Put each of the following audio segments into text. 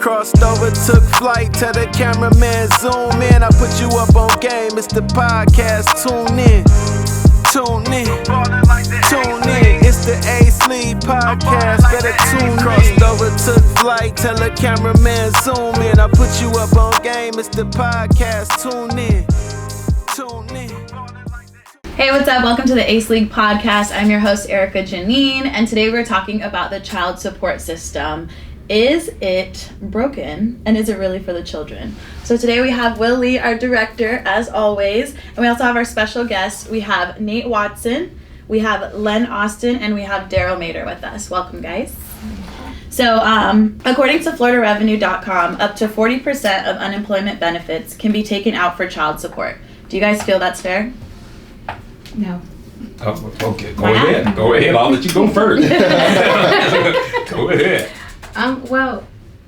Crossed over, took flight, tell the cameraman zoom in. I put you up on game, it's the podcast, tune in. Tune in, tune in. It's the Ace League podcast, better tune in. Crossed over, took flight, tell the cameraman zoom in. I put you up on game, it's the podcast, tune in. Tune in. Hey, what's up? Welcome to the Ace League podcast. I'm your host, Erica Janine, and today we're talking about the child support system. Is it broken, and is it really for the children? So today we have Will Lee, our director, as always, and we also have our special guests. We have Nate Watson, we have Len Austin, and we have Daryl Mader with us. Welcome, guys. So, according to FloridaRevenue.com, up to 40% of unemployment benefits can be taken out for child support. Do you guys feel that's fair? No. Oh, okay, go ahead. Go ahead. I'll let you go first. Go ahead. Well,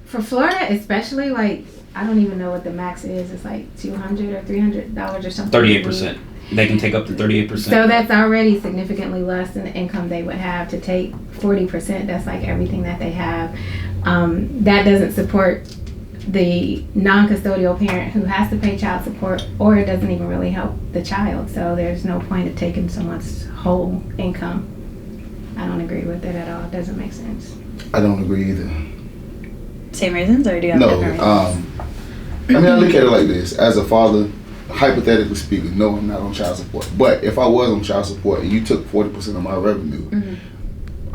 for Florida especially, like, I don't even know what the max is. It's like $200 or $300 or something. 38%. They can take up to 38%. So that's already significantly less than the income they would have. To take 40%, that's like everything that they have. That doesn't support the non-custodial parent who has to pay child support, or it doesn't even really help the child. So there's no point of taking someone's whole income. I don't agree with it at all. It doesn't make sense. I don't agree either. Same reasons, or do you have No, different reasons? I mean, I look at it like this. As a father, hypothetically speaking, no, I'm not on child support. But if I was on child support and you took 40% of my revenue,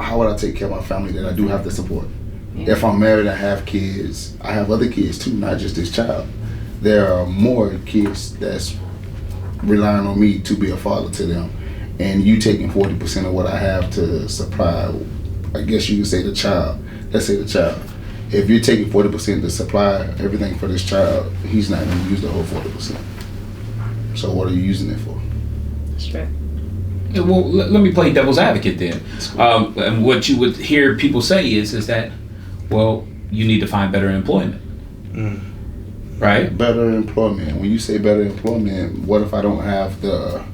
how would I take care of my family that I do have to support? Yeah. If I'm married, I have kids. I have other kids too, not just this child. There are more kids that's relying on me to be a father to them. And you taking 40% of what I have to supply, I guess you could say the child. Let's say the child. If you're taking 40% to supply everything for this child, he's not going to use the whole 40%. So what are you using it for? That's true. Yeah, well, let me play devil's advocate then. And what you would hear people say is that, well, you need to find better employment. Right? Better employment. When you say better employment, what if I don't have the,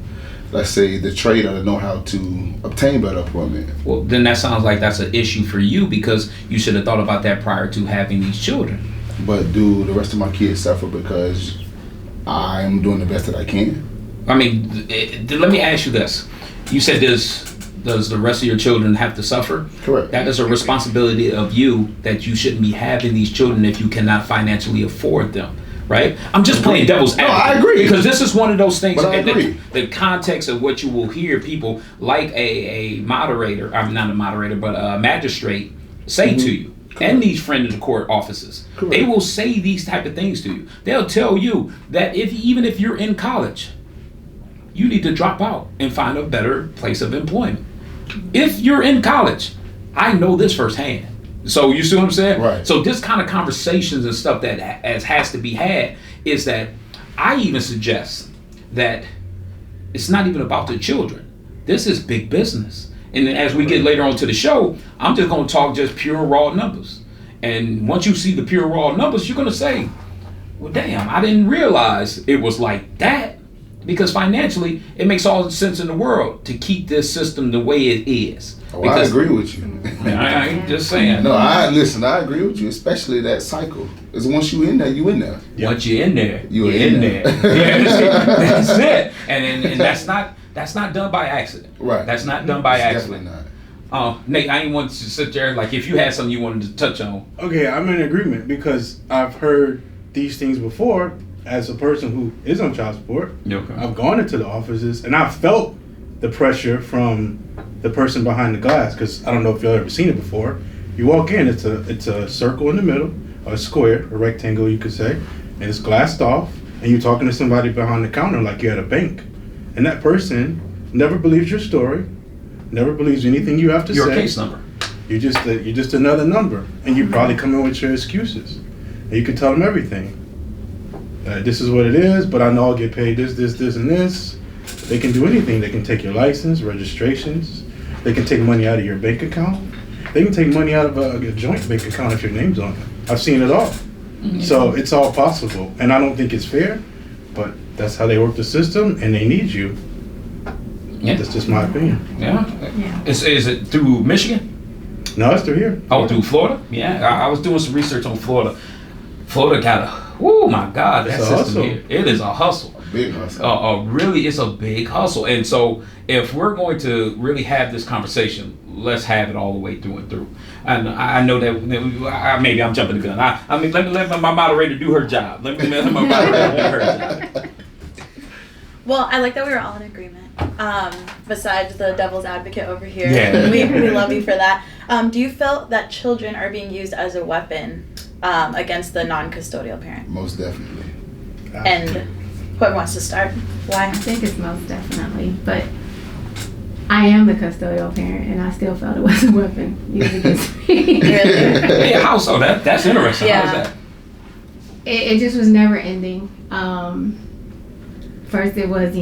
let's say, the trade or the know-how to obtain better employment? Well, then that sounds like that's an issue for you, because you should have thought about that prior to having these children. But do the rest of my kids suffer because I'm doing the best that I can? I mean, let me ask you this. You said does the rest of your children have to suffer? Correct. That is a responsibility of you, that you shouldn't be having these children if you cannot financially afford them. Right? I'm just playing devil's advocate. No, I agree. Because this is one of those things, but I agree. The context of what you will hear people like a moderator, I'm not a moderator, but a magistrate say to you, correct, and these friend of the court offices, correct, they will say these type of things to you. They'll tell you that even if you're in college, you need to drop out and find a better place of employment. If you're in college, I know this firsthand. So you see what I'm saying? Right. So this kind of conversations and stuff that has to be had is that I even suggest that it's not even about the children. This is big business. And as we get later on to the show, I'm just going to talk just pure raw numbers. And once you see the pure raw numbers, you're going to say, well, damn, I didn't realize it was like that. Because financially, it makes all the sense in the world to keep this system the way it is. Oh, I agree with you. I ain't just saying. No, I agree with you, especially that cycle. Is once you in there, you in there. Once you're in there, you're in there. That's it. And that's not done by accident. Right. That's not done by accident. Definitely not. Nate, I ain't want to sit there like if you had something you wanted to touch on. Okay, I'm in agreement because I've heard these things before. As a person who is on child support, okay, I've gone into the offices and I've felt the pressure from the person behind the glass, because I don't know if you've ever seen it before. You walk in, it's a circle in the middle, a square, a rectangle you could say, and it's glassed off, and you're talking to somebody behind the counter like you're at a bank. And that person never believes your story, never believes anything you have to say. Your case number. You're just another number, and you probably come in with your excuses. And you can tell them everything. This is what it is, but I know I'll get paid this, and this. They can do anything. They can take your license, registrations. They can take money out of your bank account. They can take money out of a joint bank account if your name's on it. I've seen it all. Mm-hmm. So it's all possible. And I don't think it's fair, but that's how they work the system, and they need you. Yeah. That's just my opinion. Yeah. Is it through Michigan? No, it's through here. Oh, through Florida? Yeah. I was doing some research on Florida. Florida got a, oh my God, that It's a system hustle. here, it is a hustle. Big hustle. Really, it's a big hustle. And so if we're going to really have this conversation, let's have it all the way through and through. And I know that maybe I'm jumping the gun. I mean, let my moderator do her job. Let my moderator do her job. Well, I like that we were all in agreement. Besides the devil's advocate over here, Yeah. we love you for that. Do you feel that children are being used as a weapon against the non-custodial parent? Most definitely. And whoever wants to start, why? I think it's most definitely, but I am the custodial parent, and I still felt it was a weapon used against me. Really? Hey, how so? That's interesting. Yeah. How's that? It just was never ending. First it was,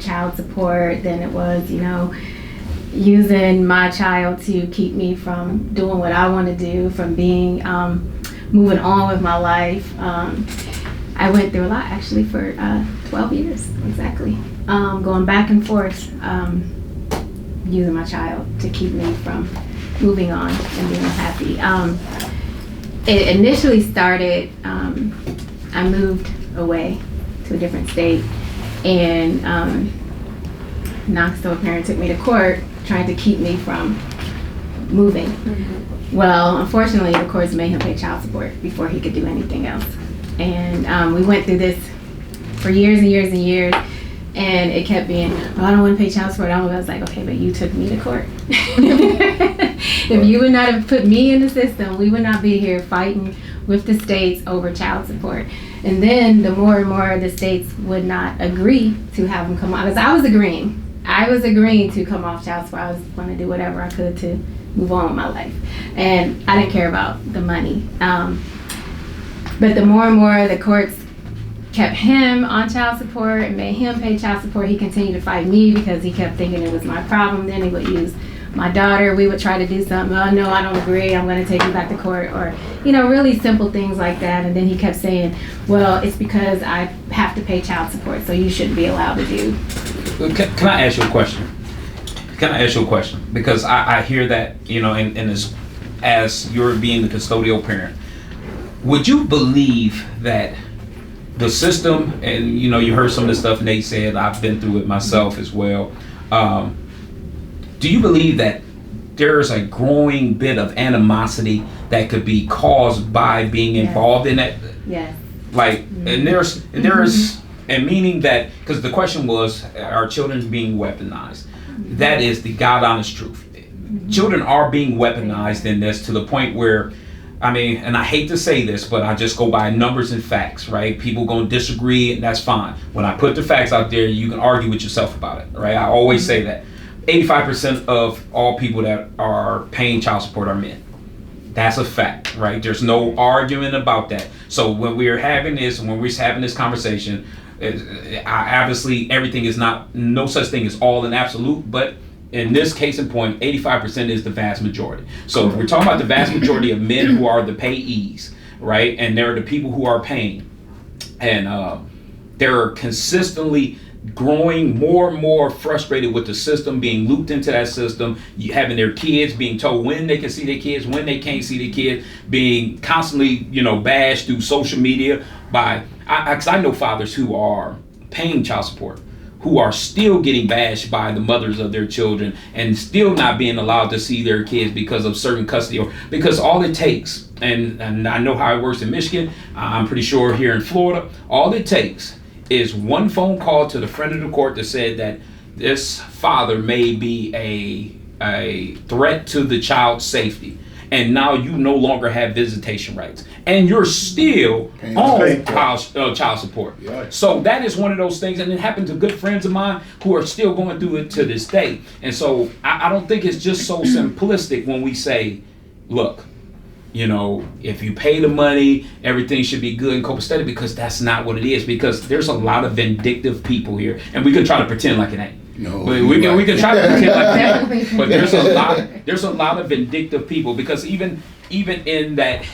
child support, then it was, using my child to keep me from doing what I want to do, from being, moving on with my life. I went through a lot actually for 12 years, exactly. Going back and forth, using my child to keep me from moving on and being happy. It initially started, I moved away to a different state, and non-custodial parent took me to court trying to keep me from moving. Mm-hmm. Well, unfortunately, the courts made him pay child support before he could do anything else. And we went through this for years and years and years, and it kept being, I don't want to pay child support. I was like, okay, but you took me to court. If you would not have put me in the system, we would not be here fighting with the states over child support. And then the more and more the states would not agree to have him come on, because I was agreeing to come off child support. I was going to do whatever I could to move on with my life, and I didn't care about the money. But the more and more the courts kept him on child support and made him pay child support, he continued to fight me because he kept thinking it was my problem. Then he would use my daughter. We would try to do something. Oh no, I don't agree. I'm going to take you back to court, or really simple things like that. And then he kept saying, well, it's because I have to pay child support, so you shouldn't be allowed to do. Can I ask you a question? Because I hear that, and as you're being the custodial parent, would you believe that the system, and you heard some of the stuff Nate said, I've been through it myself as well. Do you believe that there's a growing bit of animosity that could be caused by being involved in that? Yes. And there's and meaning that, because the question was, are children being weaponized? That is the God honest truth. Children are being weaponized in this to the point where, and I hate to say this, but I just go by numbers and facts, right? People gonna disagree, and that's fine. When I put the facts out there, you can argue with yourself about it, right? I always say that 85% of all people that are paying child support are men. That's a fact, right? There's no arguing about that. So when we're having this conversation, obviously everything is no such thing as all and absolute, but in this case in point, 85% is the vast majority. So if we're talking about the vast majority of men who are the payees, right? And they're the people who are paying. And they're consistently growing more and more frustrated with the system, being looped into that system, having their kids being told when they can see their kids, when they can't see their kids, being constantly, bashed through social media by, because I know fathers who are paying child support, who are still getting bashed by the mothers of their children and still not being allowed to see their kids because of certain custody, or because all it takes, and I know how it works in Michigan, I'm pretty sure here in Florida, all it takes is one phone call to the friend of the court that said that this father may be a threat to the child's safety, and now you no longer have visitation rights, and you're still on child support. Yeah. So that is one of those things, and it happened to good friends of mine who are still going through it to this day. And so I don't think it's just so simplistic when we say, look, if you pay the money, everything should be good and copacetic, because that's not what it is. Because there's a lot of vindictive people here, and we can try to pretend like it ain't. No, we can try to pretend like it ain't. But Definitely. there's a lot of vindictive people, because even in that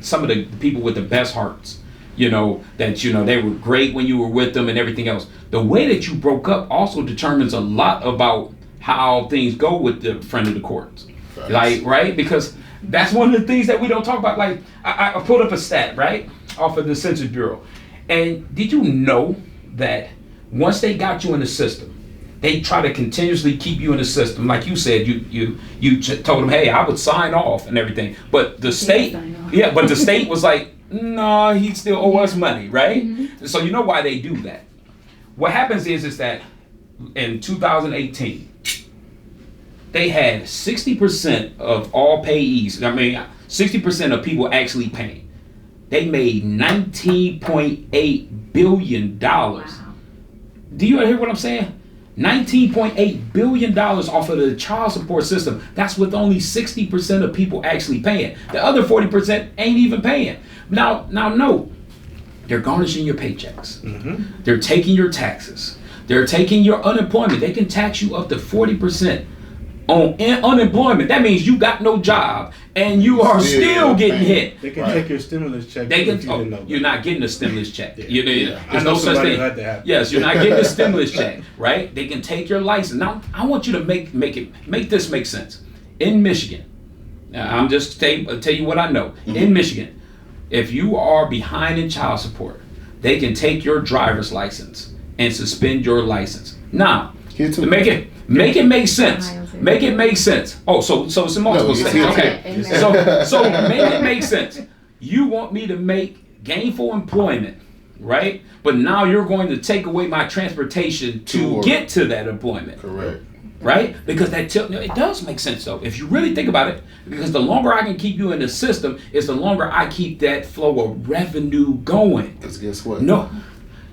some of the people with the best hearts, that they were great when you were with them and everything else. The way that you broke up also determines a lot about how things go with the friend of the courts. Right? Because That's one of the things that we don't talk about. Like, I pulled up a stat, right, off of the Census Bureau. And did you know that once they got you in the system, they try to continuously keep you in the system? Like you said, you told them, hey, I would sign off and everything. But the state, but the state was like, no, he still owe us money, right? Mm-hmm. So you know why they do that. What happens is that in 2018, they had 60% of all payees. I mean, 60% of people actually paying. They made $19.8 billion. Wow. Do you hear what I'm saying? $19.8 billion off of the child support system. That's with only 60% of people actually paying. The other 40% ain't even paying. Now, no. They're garnishing your paychecks. Mm-hmm. They're taking your taxes. They're taking your unemployment. They can tax you up to 40% on unemployment. That means you got no job and you are still getting hit. They can take your stimulus check. You're not getting a stimulus check. Yeah. There's no such thing. Yes, you're not getting a stimulus check, right? They can take your license. Now, I want you to make this make sense. In Michigan, I'm just tell you what I know. Mm-hmm. In Michigan, if you are behind in child support, they can take your driver's license and suspend your license. Now, make it make sense. Make it make sense. Oh, so it's in multiple states. Okay. So make it make sense. You want me to make gainful employment, right? But now you're going to take away my transportation to get to that employment. Correct. Right? Because it does make sense though. If you really think about it, because the longer I can keep you in the system, is the longer I keep that flow of revenue going. Because guess what? No.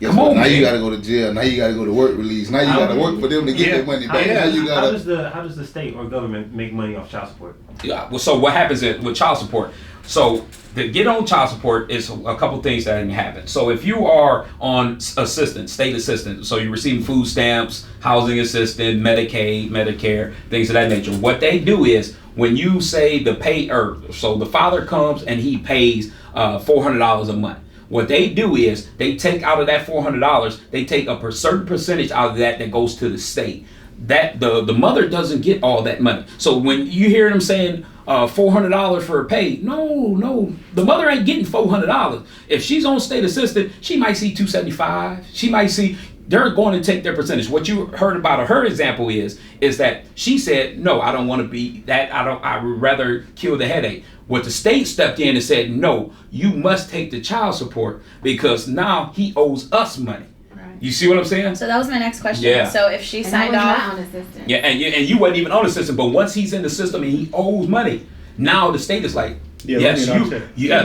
Come on, now you gotta go to jail. Now you gotta go to work release. Now you gotta work for them to get their money back. Now you gotta. How does the state or government make money off child support? Yeah. Well, so what happens with child support? So to get on child support is a couple things that can happen. So if you are on assistance, state assistance, so you're receiving food stamps, housing assistance, Medicaid, Medicare, things of that nature. What they do is when you say so the father comes and he pays $400 a month. What they do is they take out of that $400, they take a certain percentage out of that goes to the state. That the mother doesn't get all that money. So when you hear them saying $400 for a pay, no, the mother ain't getting $400. If she's on state assistant, she might see $275. She might see. They're going to take their percentage. What you heard about her example is that she said, no, I don't want to be that. I would rather kill the headache. What the state stepped in and said, no, you must take the child support because now he owes us money. Right. You see what I'm saying? So that was my next question. Yeah. So if she signed off, yeah, and you wasn't even on the system, but once he's in the system and he owes money, now the state is like, yes,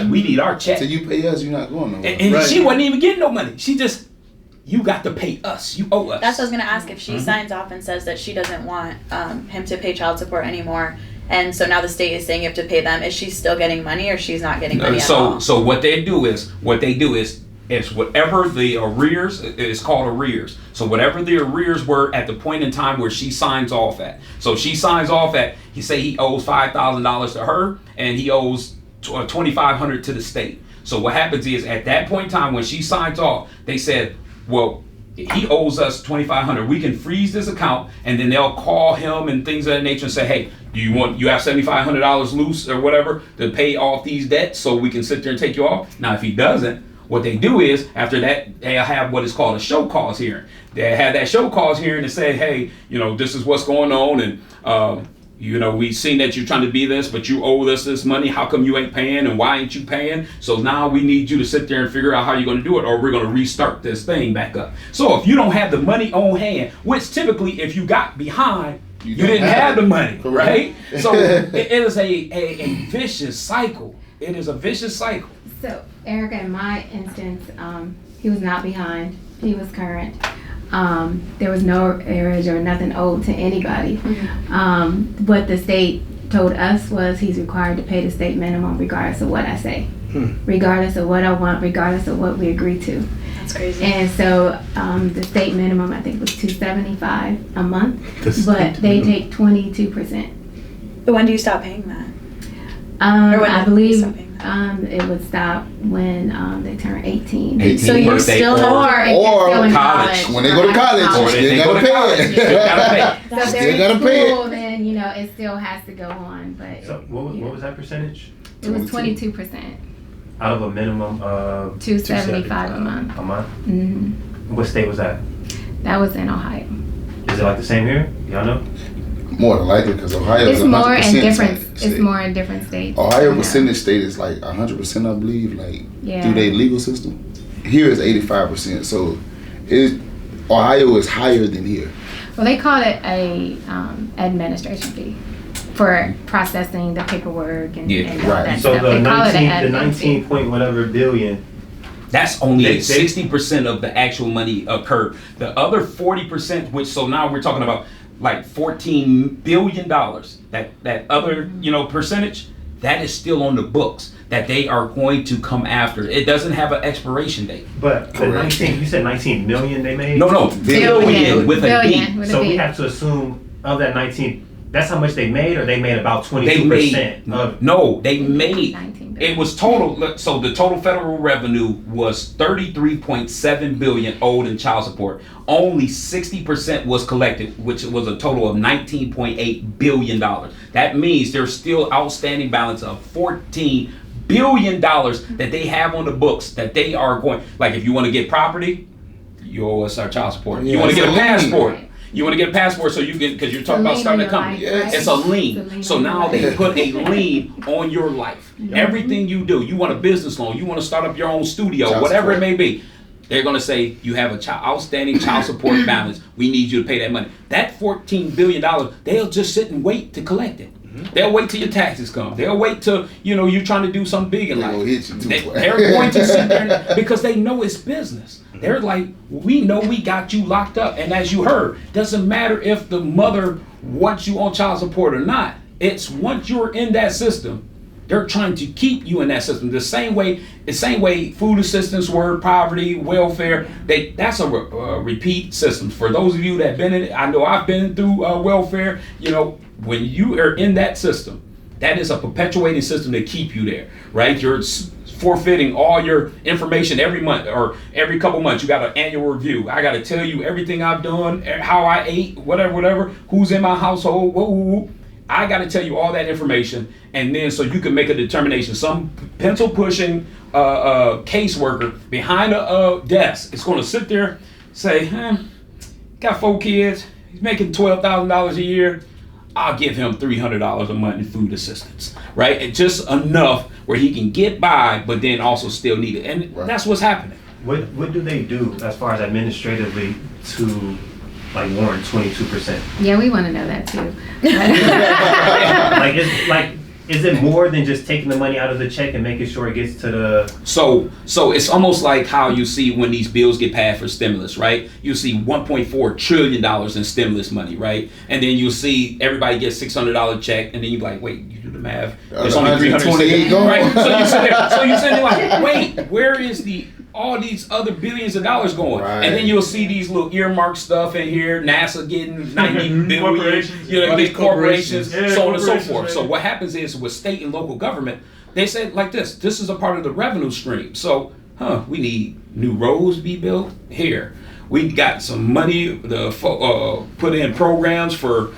we need our check. So you pay us, you're not going nowhere. And she wasn't even getting no money. She just. You got to pay us. You owe us. That's what I was going to ask. If she signs off and says that she doesn't want him to pay child support anymore, and so now the state is saying you have to pay them, is she still getting money or she's not getting money at all? So what they do is whatever the arrears, it's called arrears. So whatever the arrears were at the point in time where she signs off at. So she signs off at, he owes $5,000 to her and he owes $2,500 to the state. So what happens is at that point in time when she signs off, they said, well, he owes us $2,500. We can freeze this account, and then they'll call him and things of that nature and say, hey, you have $7,500 loose or whatever to pay off these debts so we can sit there and take you off? Now, if he doesn't, what they do is after that they'll have what is called a show cause hearing. They have that show cause hearing and say, hey, this is what's going on, and we've seen that you're trying to be this, but you owe us this money. How come you ain't paying, and why ain't you paying? So now we need you to sit there and figure out how you're going to do it, or we're going to restart this thing back up. So if you don't have the money on hand, which typically if you got behind, you didn't have the money, right? So it is a vicious cycle. It is a vicious cycle. So Erica, in my instance, he was not behind. He was current. There was no arrears or nothing owed to anybody. Mm-hmm. What the state told us was he's required to pay the state minimum regardless of what I say, regardless of what I want, regardless of what we agree to. That's crazy. And so the state minimum I think was $275 a month, but they take 22%. But when do you stop paying that? I believe it would stop when they turn 18. So you're still in college. When they go to college, you still gotta pay it. So they're in school, then it still has to go on, but So what was that percentage? it was 22%, Out of a minimum of $275 a month. A month? Hmm. What state was that? That was in Ohio. Is it like the same here? Y'all know? More than likely, because Ohio It's is 100% more in different. state. It's more in different states. Ohio Yeah. percentage state is like 100%, I believe, like Yeah. through their legal system. Here is 85%, so Ohio is higher than here. Well, they call it a administration fee for processing the paperwork and, Yeah, and all right. that So stuff. the They call it an 19 point whatever billion. That's only They- 60% of the actual money occurred. The other 40%, which so now we're talking about like $14 billion. That other percentage, that is still on the books that they are going to come after. It doesn't have an expiration date. But the Correct. 19, you said 19 million they made? No, Billion. with a Billion B. with So a we B. have to assume of that 19, that's how much they made, or they made about They 22% made of. no. They made 19 billion. it was total. So the total federal revenue was 33.7 billion owed in child support. Only 60% was collected, which was a total of 19.8 billion dollars. That means there's still outstanding balance of 14 billion dollars that they have on the books that they are going. Like if you want to get property, you owe us our child support. Yeah, You want to it's get a a lien. passport. You want to get a passport so you can, because you're talking about lien starting a on your company. life, right? It's a lien. It's a lien So on now your they life. put a lien on your life. Everything you do, you want a business loan, you want to start up your own studio, Child whatever it support. may be. They're going to say you have a outstanding child support balance. We need you to pay that money. That $14 billion, they'll just sit and wait to collect it. They'll wait till your taxes come. They'll wait till you're trying to do something big in They life. gonna hit you too. They're going to sit there because they know it's business. They're like, we know we got you locked up, and as you heard, doesn't matter if the mother wants you on child support or not. It's once you're in that system, they're trying to keep you in that system. The same way food assistance were, poverty, welfare. That's a repeat system. For those of you that have been in it, I know I've been through welfare. When you are in that system, that is a perpetuating system to keep you there, right? You're forfeiting all your information every month or every couple months. You got an annual review. I got to tell you everything I've done, how I ate, whatever, who's in my household, whoa. I got to tell you all that information, and then so you can make a determination. Some pencil pushing caseworker behind a desk is going to sit there, say, got 4 kids, he's making $12,000 a year. I'll give him $300 a month in food assistance, right? And just enough where he can get by, but then also still need it, and that's what's happening. What do they do as far as administratively to warrant 22%? Yeah, we want to know that too. Is it more than just taking the money out of the check and making sure it gets to the? So it's almost like how you see when these bills get passed for stimulus, right? You see $1.4 trillion in stimulus money, right? And then you see everybody gets $600 check, and then you're like, wait, you do the math. There's only 328 going. right? So you sit there like, wait, where is all these other billions of dollars going? Right. And then you'll see these little earmark stuff in here, NASA getting 90 billion, Corporations. these corporations, Yeah, so on and so corporations, forth. right. So what happens is with state and local government, they say like this is a part of the revenue stream. So, we need new roads to be built here. We got some money to put in programs for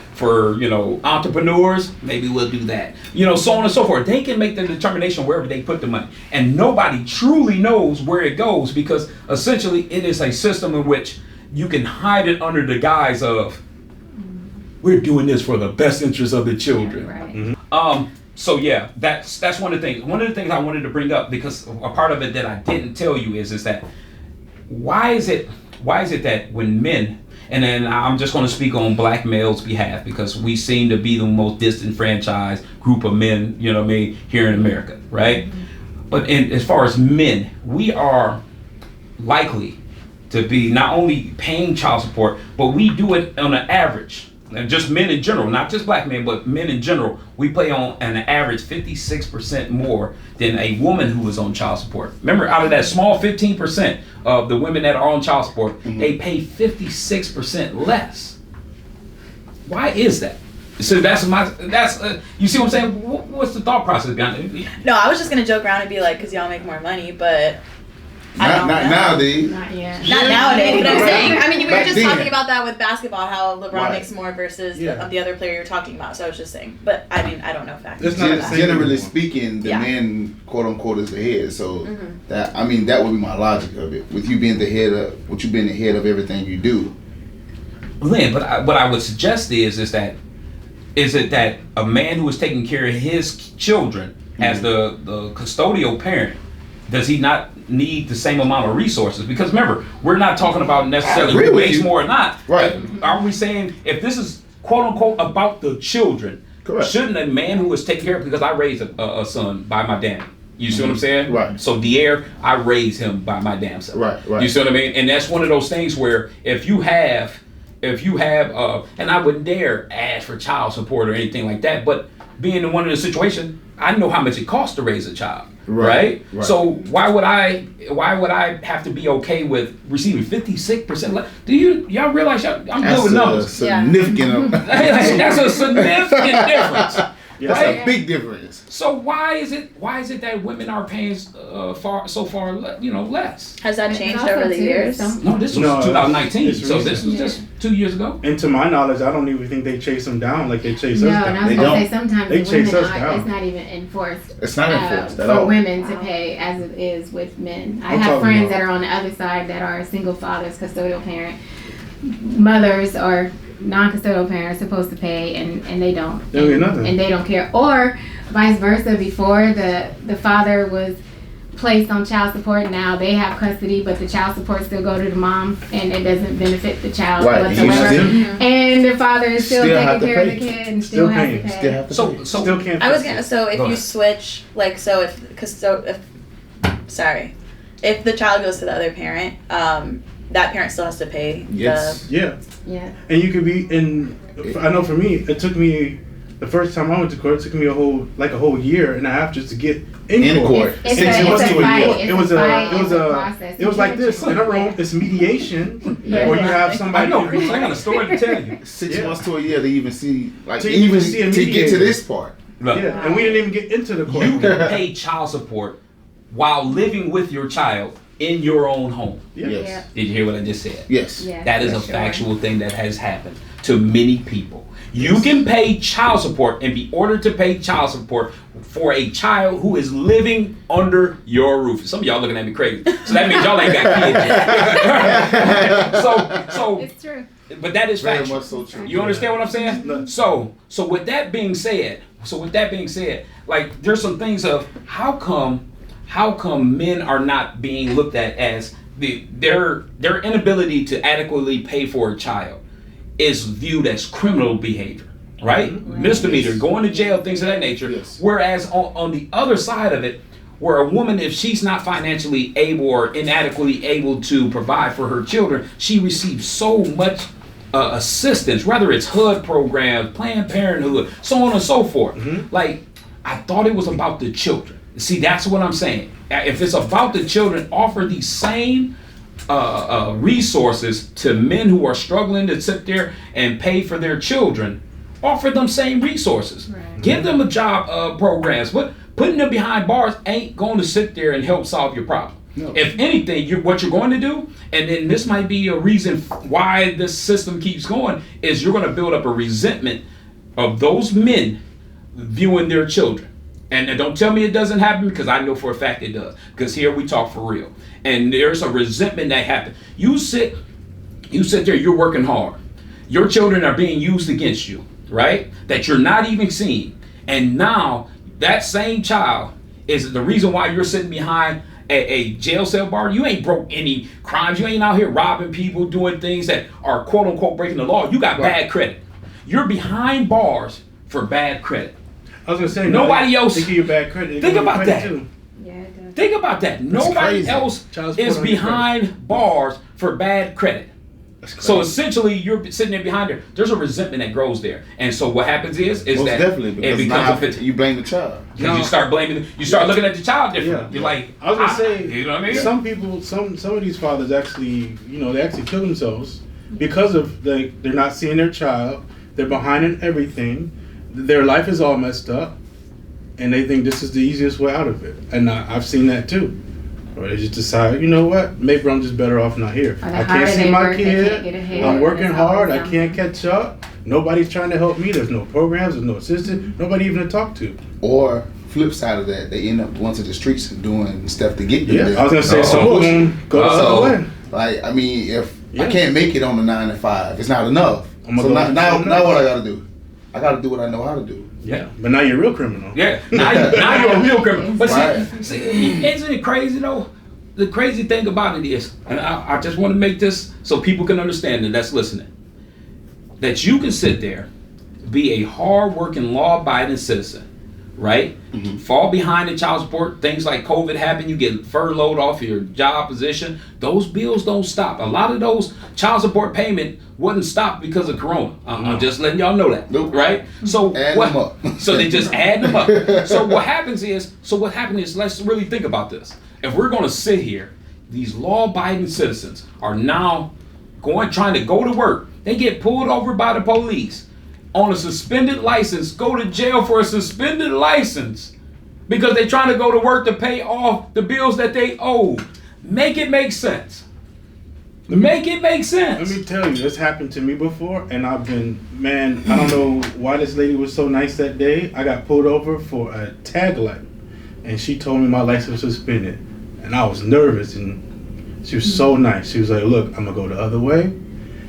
entrepreneurs. Maybe we'll do that. So on and so forth. They can make the determination wherever they put the money, and nobody truly knows where it goes because essentially it is a system in which you can hide it under the guise of we're doing this for the best interest of the children. Right. So yeah, that's one of the things. One of the things I wanted to bring up, because a part of it that I didn't tell you is that why is it that when men, and then I'm just going to speak on black males' behalf because we seem to be the most disenfranchised group of men, here in America, right? But as far as men, we are likely to be not only paying child support, but we do it on an average. And just men in general, not just black men, but men in general, we pay on an average 56% more than a woman who is on child support. Remember, out of that small 15% of the women that are on child support, they pay 56% less. Why is that? So you see what I'm saying? What's the thought process behind it? No, I was just gonna joke around and be like, cause y'all make more money, but Not nowadays. Not yet. Not nowadays, but I'm Right. saying, I mean, we were Back just then. talking about that with basketball, how LeBron Right. makes more versus Yeah. the other player you're talking about. So I was just saying, but I mean, I don't know facts. It's not the same Generally anymore. speaking, the Yeah. man, quote unquote, is the head. So Mm-hmm. that that would be my logic of it. With you being the head of everything you do. Lynn, but what I would suggest is it that a man who is taking care of his children as the custodial parent, does he not need the same amount of resources? Because remember, we're not talking about necessarily agree who with makes you. more or not. Right. Are we saying if this is quote unquote about the children, Correct. shouldn't a man who is taking care of, because I raised a son by my damn. You see what I'm saying? Right. So Dier, I raised him by my damn self. Right. You see what I mean? And that's one of those things where if you have, and I wouldn't dare ask for child support or anything like that, but being in one of the situations, I know how much it costs to raise a child. Right. Right. So why would I have to be okay with receiving 56% less? Do y'all realize I'm good with numbers? Significant. That's a significant difference. Yes, That's right? a big difference. So why is it that women are paying so far less? Has that And changed also, over the too, years? some- No, this was No, 2019. it's So this was recent. just 2 years ago. And to my knowledge, I don't even think they chase them down like they chase No, us and I down. was They gonna say don't. sometimes They the chase women us aren't. down. It's not even enforced. It's not enforced at for all. women to pay as it is with men. I I'm have talking friends about- that are on the other side that are single fathers, custodial parent, mothers or non-custodial parents supposed to pay, and they don't. They don't get nothing. And they don't care. Or vice versa. Before the father was placed on child support, now they have custody, but the child support still go to the mom, and it doesn't benefit the child Right, and you whatsoever. still- And the father is still Still have taking to care of pay. the kid and Still still has paying. to pay. Still have to pay. So Still can't. I was fix gonna. it. So if Go you ahead. switch, like, so if the child goes to the other parent, that parent still has to pay. Yes. Yeah. Yeah. And you could be in. I know for me, it took me the first time I went to court. It took me a whole year and a half just to get in court. It's It a wasn't even fight. court. It's It was a a. fight. It was It's a a. process. It was like this. In a room, it's mediation, or you have I somebody. know, Chris, I got a story to tell you. 6 Yeah. months to a year to even see, like, To even see a to get to mediator. this part. Look, Yeah, and we didn't even get into the court. you can pay child support while living with your child in your own home. Yeah. Yes. Did you hear what I just said? Yes. Yeah, That is for a sure. factual thing that has happened to many people. You can pay child support and be ordered to pay child support for a child who is living under your roof. Some of y'all looking at me crazy. So that means y'all ain't got kids yet. so, It's true. but that is Very factual. much so true. You understand what I'm saying? No. So with that being said, like there's some things of how come men are not being looked at as their inability to adequately pay for a child is viewed as criminal behavior, right? Misdemeanor, going to jail, things of that nature. Yes. Whereas on the other side of it, where a woman, if she's not financially able or inadequately able to provide for her children, she receives so much assistance, whether it's HUD programs, Planned Parenthood, so on and so forth. Like, I thought it was about the children. See, that's what I'm saying. If it's about the children, offer these same resources to men who are struggling to sit there and pay for their children. Offer them same resources. Right. Give them a job programs. But putting them behind bars ain't going to sit there and help solve your problem. No. If anything, what you're going to do, and then this might be a reason why this system keeps going, is you're going to build up a resentment of those men viewing their children. And don't tell me it doesn't happen, because I know for a fact it does. Because here we talk for real. And there's a resentment that happens. You sit there, you're working hard. Your children are being used against you, right? That you're not even seeing. And now that same child is the reason why you're sitting behind a jail cell bar. You ain't broke any crimes. You ain't out here robbing people, doing things that are quote unquote breaking the law. You got bad credit. You're behind bars for bad credit. I was gonna say Nobody else- They give you bad credit. They Think give you about credit that. too. Yeah, it does. Think about that. Nobody crazy. else Child support is on your behind bars for bad credit. So essentially, you're sitting there behind there. There's a resentment that grows there, and so what happens is Most that definitely, it because becomes now a fit. you blame the child. Because you start blaming, you start looking at the child different. Yeah. You're like, I was gonna say, you know what I mean? some people, some of these fathers actually, they actually kill themselves because of they're not seeing their child. They're behind in everything. Their life is all messed up, and they think this is the easiest way out of it. And I've seen that too. Or they just decide, you know what, maybe I'm just better off not here. Or the I can't harder see they my work, they can't get kid. ahead. I'm working There's always hard. I something. can't catch up. Nobody's trying to help me. There's no programs. There's no assistant. Nobody even to talk to. Or flip side of that, they end up going to the streets and doing stuff to get them Yeah, there. I was gonna say, some of them go the other way. Like, I mean, if Yeah. I can't make it on the 9 to 5, it's not enough. I'm gonna So go now, do now, something now else. what I gotta do? I gotta do what I know how to do. Yeah. But now you're a real criminal. Yeah, now you're a real criminal. But Right. see, isn't it crazy though? The crazy thing about it is, and I just want to make this so people can understand it that's listening, that you can sit there, be a hard-working, law-abiding citizen, right? Fall behind in child support, things like COVID happen, you get furloughed off your job position, those bills don't stop. A lot of those child support payment wouldn't stop because of Corona. I'm just letting y'all know that, Nope. right? So Add what, them up. so they just add them up. So what happens is, let's really think about this. If we're gonna sit here, these law-abiding citizens are now trying to go to work. They get pulled over by the police on a suspended license, go to jail for a suspended license because they're trying to go to work to pay off the bills that they owe. Make it make sense. Make it make sense. Let me tell you, this happened to me before, and I've been, man, I don't know why this lady was so nice that day. I got pulled over for a tag light, and she told me my license was suspended, and I was nervous, and she was so nice. She was like, look, I'm gonna go the other way.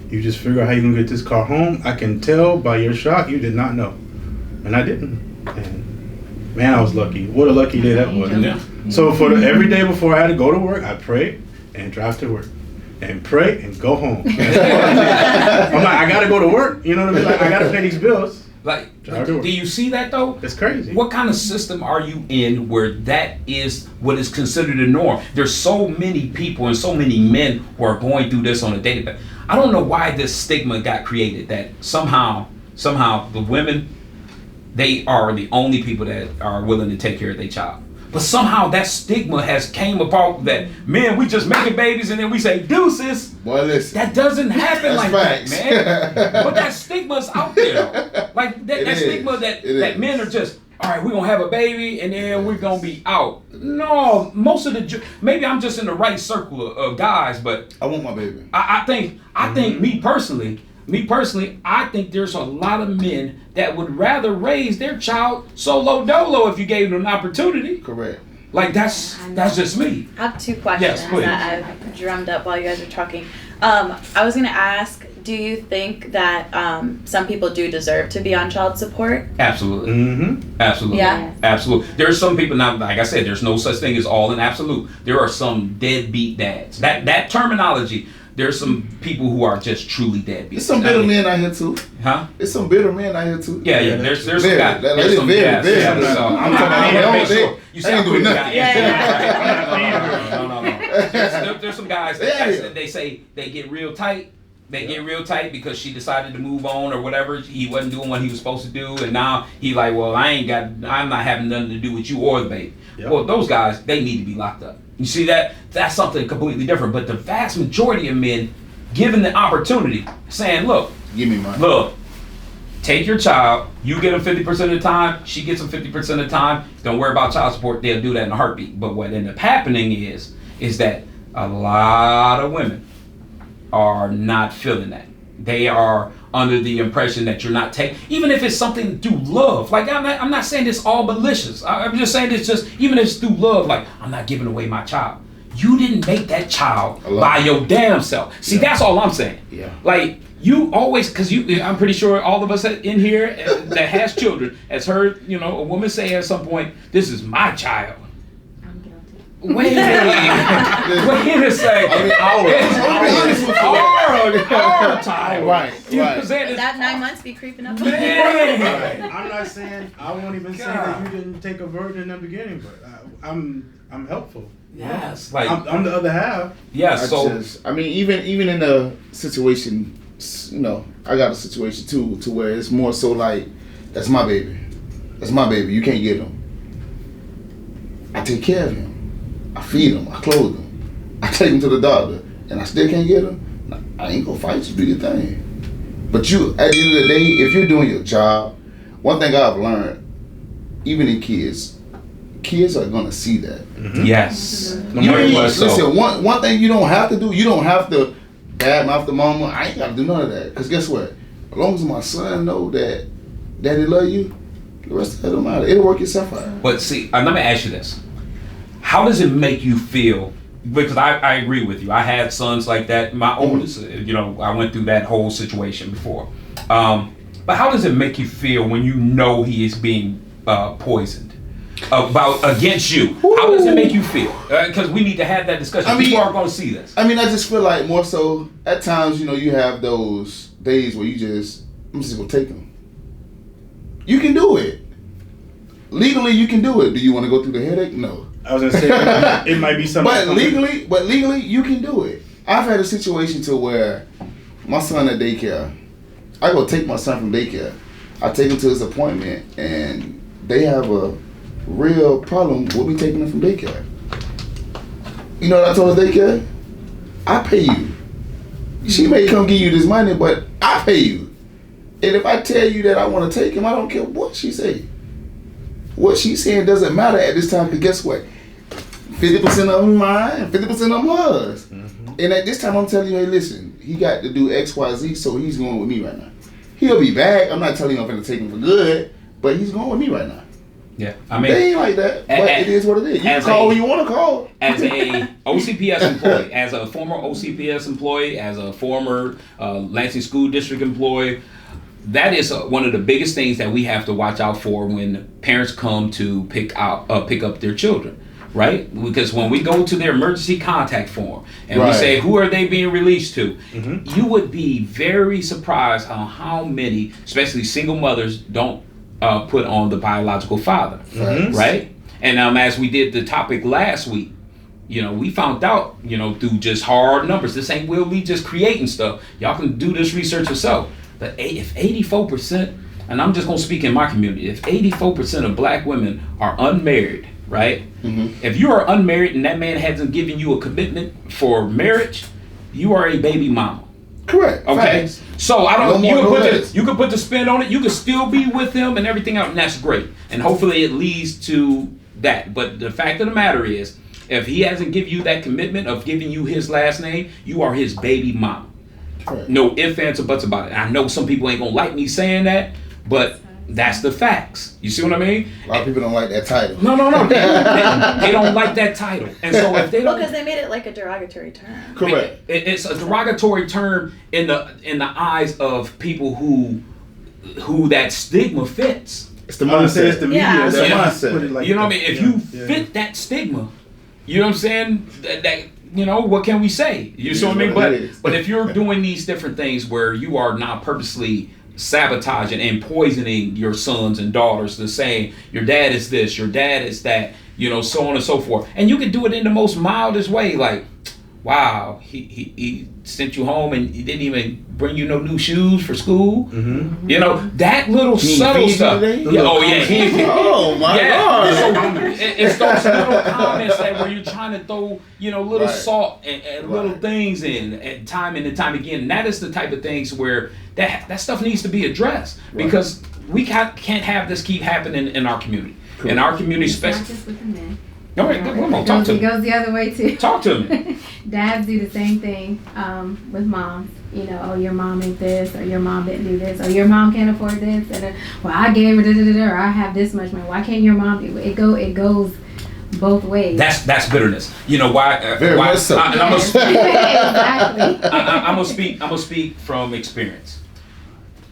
You just figure out how you can get this car home. I can tell by your shot you did not know, and I didn't. And man, I was lucky. What a lucky day that was. Yeah. So for every day before I had to go to work, I pray and drive to work. And pray and go home. I'm like, I gotta go to work. You know what I mean? Like, I gotta pay these bills. Like, Drive to work. do you see that though? It's crazy. What kind of system are you in where that is what is considered a norm? There's so many people and so many men who are going through this on a daily basis. I don't know why this stigma got created that somehow the women, they are the only people that are willing to take care of their child. But somehow that stigma has came about that, man, we just making babies and then we say deuces. Boy, listen. That doesn't happen That's like facts. that, man. But that stigma's out there, though. Like that It stigma is. that It is. men are just, all right, we're gonna have a baby and then we're gonna be out. No, most of maybe I'm just in the right circle of guys, but I want my baby. I think me personally, I think there's a lot of men that would rather raise their child solo dolo if you gave them an opportunity. Correct. Like that's just me. I have two questions Yes, please. that I've drummed up while you guys were talking. I was gonna ask, do you think that some people do deserve to be on child support? Absolutely. Mm-hmm. Absolutely. Yeah. Absolutely. There are some people now, like I said, there's no such thing as all in absolute. There are some deadbeat dads. That terminology, there's some people who are just truly deadbeats. There's some bitter men out here too. Huh? There's some bitter men out here too. Yeah. There's some Very. guys. That There's is some very, guys. very Yeah, bitter. so I'm I'm talking about I they make don't- sure. You see they how ain't quick doing we got nothing. No. There's some guys Yeah. that they say they get real tight. They get real tight because she decided to move on or whatever. He wasn't doing what he was supposed to do, and now he like, well, I'm not having nothing to do with you or the baby. Yep. Well, those guys, they need to be locked up. You see that? That's something completely different. But the vast majority of men, given the opportunity, saying, look, Give me mine. take your child, you get them 50% of the time, she gets them 50% of the time, don't worry about child support, they'll do that in a heartbeat. But what ended up happening is that a lot of women are not feeling that. They are under the impression that you're not taking, even if it's something through love. Like I'm not saying it's all malicious. I'm just saying it's just, even if it's through love, like I'm not giving away my child. You didn't make that child by your damn self. See, that's all I'm saying. Yeah. Like you always, I'm pretty sure all of us in here that has children has heard, a woman say at some point, "This is my child." I'm guilty. Wait a second. Our child. Right. Would that 9 months be creeping up? Man. I'm not saying, I won't even say that you didn't take a virgin in the beginning, but I'm helpful. Yes, like I'm the other half. yes. Even in a situation, I got a situation too, to where it's more so like, that's my baby. That's my baby. You can't get him. I take care of him. I feed him. I clothe him. I take him to the doctor, and I still can't get him. I ain't gonna fight you. Do your thing. But you, at the end of the day, if you're doing your job, one thing I've learned, even in kids, kids are gonna see that. Yes. No You matter ain't, what. listen, one thing you don't have to do, you don't have to bad mouth the mama. I ain't gotta do none of that. Cause guess what? As long as my son know that daddy love you, the rest of it don't matter. It'll work itself out. But see, let me ask you this. How does it make you feel? Because I agree with you. I had sons like that. My oldest, I went through that whole situation before. But how does it make you feel when you know he is being poisoned against you? How does it make you feel? Because we need to have that discussion. People are going to see this. I mean, I just feel like more so at times, you have those days where I'm just gonna take them. You can do it. Legally, you can do it. Do you want to go through the headache? No. I was gonna say it might be something. But legally, you can do it. I've had a situation to where my son at daycare, I go take my son from daycare. I take him to his appointment, and they have a real problem with me taking him from daycare. You know what I told the daycare? I pay you. She may come give you this money, but I pay you. And if I tell you that I want to take him, I don't care what she say. What she's saying doesn't matter at this time, because guess what? 50% of them mine, 50% of them hers. Mm-hmm. And at this time, I'm telling you, hey, listen, he got to do X, Y, Z, so he's going with me right now. He'll be back. I'm not telling you I'm going to take him for good, but he's going with me right now. Yeah, I mean, they ain't like that, but it is what it is. You can call when you want to call. As a OCPS employee, as a former OCPS employee, as a former Lansing School District employee, that is one of the biggest things that we have to watch out for when parents come to pick up their children, right? Because when we go to their emergency contact form and we say, who are they being released to? Mm-hmm. You would be very surprised on how many, especially single mothers, don't put on the biological father, right? And as we did the topic last week, we found out, through just hard numbers. This ain't Will Lee just creating stuff. Y'all can do this research yourself. But if 84%, and I'm just going to speak in my community, if 84% of black women are unmarried, right? Mm-hmm. If you are unmarried and that man hasn't given you a commitment for marriage, you are a baby mama. Correct. Okay. Facts. So you could put the spin on it. You could still be with him and everything else, and that's great. And hopefully it leads to that. But the fact of the matter is, if he hasn't given you that commitment of giving you his last name, you are his baby mama. Correct. No ifs, ands, or buts about it. I know some people ain't gonna like me saying that, but that's the facts. You see what I mean? A lot of people don't like that title. No. They don't like that title. And so if they don't, because they made it like a derogatory term. Correct. It's a derogatory term in the eyes of people who that stigma fits. It's the mindset. It's the media. Yeah. The mindset. Like you know what I mean? If you fit that stigma, you know what I'm saying? That what can we say? You see what I mean? But if you're doing these different things where you are not purposely sabotaging and poisoning your sons and daughters to saying your dad is this, your dad is that, so on and so forth. And you can do it in the most mildest way, like, wow, he sent you home and he didn't even bring you no new shoes for school. Mm-hmm. That little subtle stuff. Oh my God. So it's those little comments where you're trying to throw, little salt and little things in and time again. And that is the type of things where that stuff needs to be addressed because we can't have this keep happening in our community. Cool. In our community, especially. Not just with the men. All right, come on, talk to me. It goes the other way too. Talk to me. Dads do the same thing with moms. Your mom ain't this, or your mom didn't do this, or your mom can't afford this, and well, I gave her or I have this much money. Why can't your mom do it? It goes both ways. That's bitterness. You know why? Very much so. I'm Exactly. gonna speak from experience.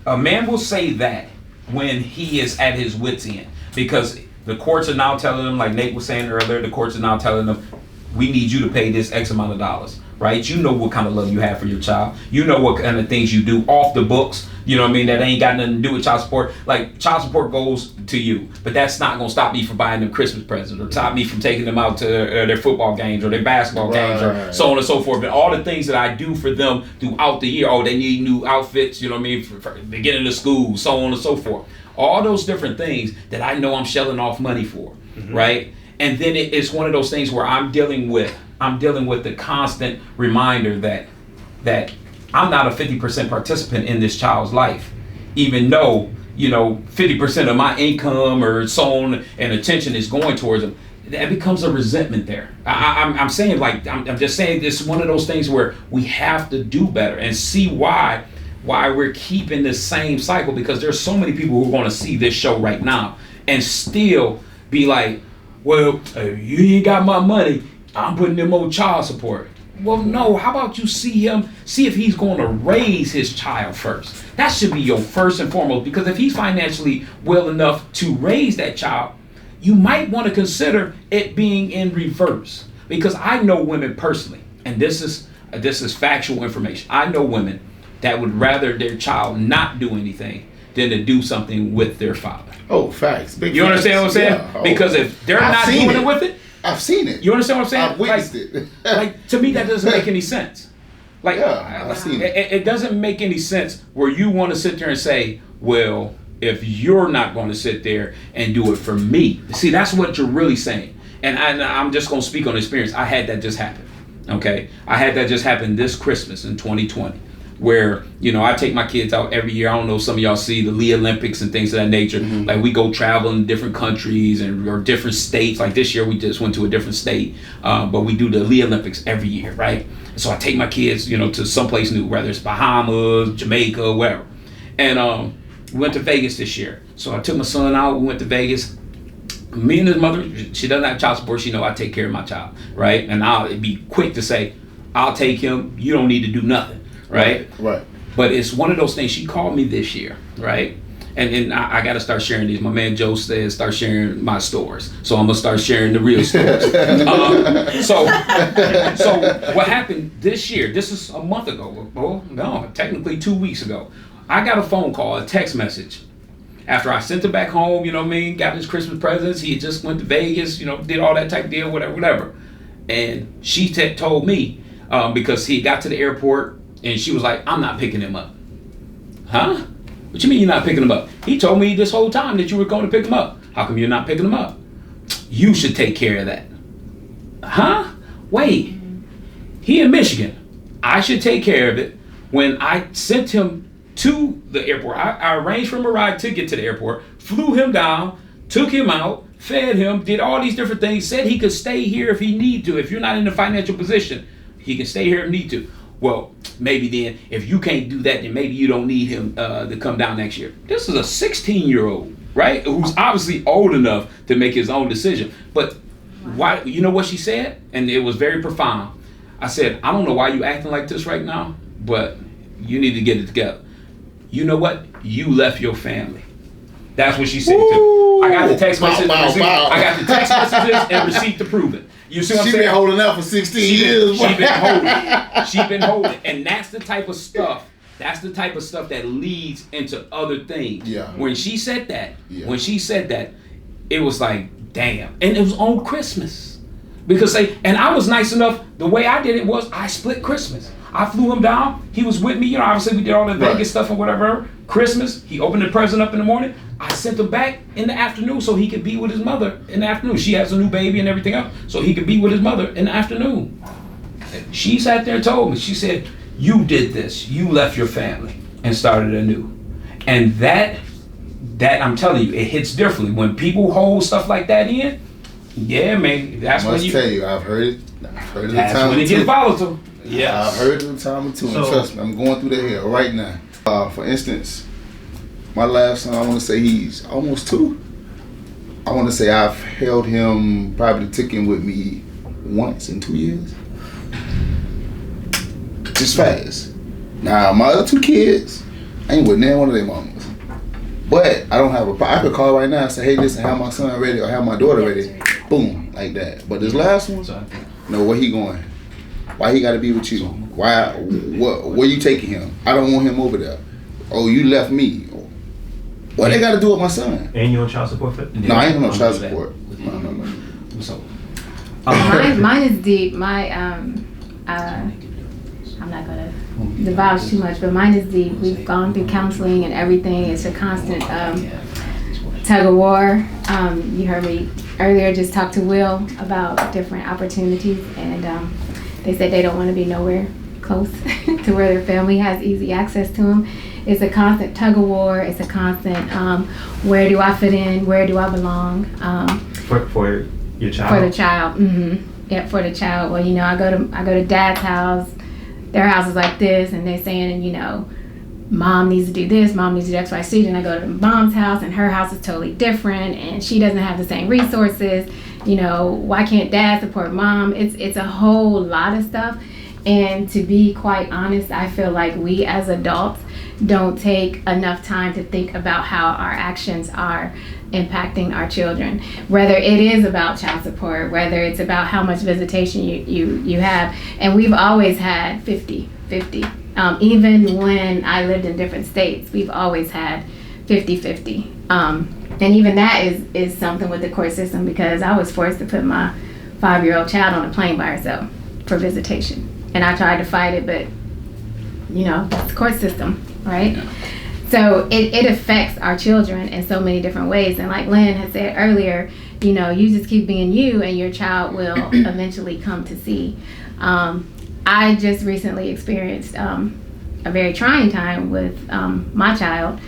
A man will say that when he is at his wit's end because the courts are now telling them, like Nate was saying earlier, the courts are now telling them, we need you to pay this X amount of dollars, right? You know what kind of love you have for your child. You know what kind of things you do off the books, that ain't got nothing to do with child support. Like, child support goes to you, but that's not going to stop me from buying them Christmas presents or stop me from taking them out to their football games or their basketball games or so on and so forth. But all the things that I do for them throughout the year, they need new outfits, for beginning of school, so on and so forth. All those different things that I know I'm shelling off money for, right? And then it's one of those things where I'm dealing with the constant reminder that I'm not a 50% participant in this child's life, even though 50% of my income or so on and attention is going towards them, that becomes a resentment there. I'm saying, like, I'm just saying this is one of those things where we have to do better and see why we're keeping this same cycle, because there's so many people who are going to see this show right now and still be like, well, you ain't got my money, I'm putting them on child support. Well, no, how about you see if he's going to raise his child first. That should be your first and foremost, because if he's financially well enough to raise that child, you might want to consider it being in reverse. Because I know women personally, and this is factual information. I know women that would rather their child not do anything than to do something with their father. Oh, facts. Big You facts. understand what I'm saying? Yeah. Oh. Because if they're I've not seen doing it. it with it, I've seen it. you understand what I'm saying? I've witnessed it. Like, to me, that doesn't make any sense. Like, Yeah, I've seen it. It doesn't make any sense where you want to sit there and say, well, if you're not going to sit there and do it for me. See, that's what you're really saying. And I'm just going to speak on experience. I had that just happen. Okay? I had that just happen this Christmas in 2020. Where, I take my kids out every year. I don't know, some of y'all see the Lee Olympics and things of that nature. Mm-hmm. Like, we go travel in different countries or different states. Like this year, we just went to a different state. But we do the Lee Olympics every year, right? So I take my kids, to someplace new, whether it's Bahamas, Jamaica, wherever. And we went to Vegas this year. So I took my son out. We went to Vegas. Me and his mother, she doesn't have child support. She know I take care of my child, right? And I'll be quick to say, I'll take him. You don't need to do nothing. Right? Right. But it's one of those things. She called me this year, right? And I got to start sharing these. My man Joe said start sharing my stories. So I'm going to start sharing the real stories. So what happened this year, this is a month ago. Well, no, technically 2 weeks ago. I got a phone call, a text message. After I sent him back home, got his Christmas presents. He had just went to Vegas, did all that type of deal, whatever. And she told me, because he got to the airport, and she was like, I'm not picking him up. Huh? What you mean you're not picking him up? He told me this whole time that you were going to pick him up. How come you're not picking him up? You should take care of that. Huh? Wait. He in Michigan. I should take care of it. When I sent him to the airport, I arranged for him a ride to get to the airport, flew him down, took him out, fed him, did all these different things, said he could stay here if he need to. If you're not in a financial position, he can stay here if need to. Well, maybe then, if you can't do that, then maybe you don't need him to come down next year. This is a 16-year-old, right? Who's obviously old enough to make his own decision. But why? You know what she said? And it was very profound. I said, I don't know why you acting like this right now, but you need to get it together. You know what? You left your family. That's what she said too. I got the text messages. I got the text messages and receipt to prove it. You see what I'm saying? She been holding out for 16 years. She been holding. And that's the type of stuff. That's the type of stuff that leads into other things. Yeah. When she said that, it was like, damn. And it was on Christmas. Because and I was nice enough. The way I did it was I split Christmas. I flew him down. He was with me. Obviously we did all the Vegas stuff and whatever. Christmas, he opened the present up in the morning. I sent him back in the afternoon so he could be with his mother in the afternoon. She has a new baby and everything else, so he could be with his mother in the afternoon. She sat there and told me, she said, you did this. You left your family and started anew. And that I'm telling you, it hits differently. When people hold stuff like that in, yeah, man, that's when you... I must tell you, I've heard it. That's when it gets volatile. Yeah, I've heard it a time or two, and trust me, I'm going through that here right now. For instance, my last son, I want to say he's almost 2. I want to say I've held him, probably took him with me once in 2 years. Just fast. Now, my other 2 kids, I ain't with neither one of their mamas. But I don't have a problem. I could call right now and say, hey, listen, have my son ready or have my daughter ready. Boom, like that. But this last one, no, where he going? Why he got to be with you? Why? Where you taking him? I don't want him over there. Oh, you left me. What they got to do with my son? And you on child support for? No, I ain't on child support. No. So, mine is deep. I'm not gonna divulge too much, but mine is deep. We've gone through counseling and everything. It's a constant tug of war. You heard me earlier just talk to Will about different opportunities, and they said they don't want to be nowhere close to where their family has easy access to them. It's a constant tug of war. It's a constant where do I fit in? Where do I belong? For your child. For the child. Yeah, for the child. Well, I go to dad's house. Their house is like this, and they're saying, mom needs to do this, mom needs to do X, Y, Z. And I go to mom's house, and her house is totally different, and she doesn't have the same resources. Why can't dad support mom? It's a whole lot of stuff. And to be quite honest, I feel like we as adults don't take enough time to think about how our actions are impacting our children. Whether it is about child support, whether it's about how much visitation you have. And we've always had 50-50. Even when I lived in different states, we've always had 50-50. And even that is something with the court system, because I was forced to put my 5-year-old child on a plane by herself for visitation. And I tried to fight it, but that's the court system, right? Yeah. So it affects our children in so many different ways. And like Lynn had said earlier, you just keep being you, and your child will eventually come to see. I just recently experienced a very trying time with my child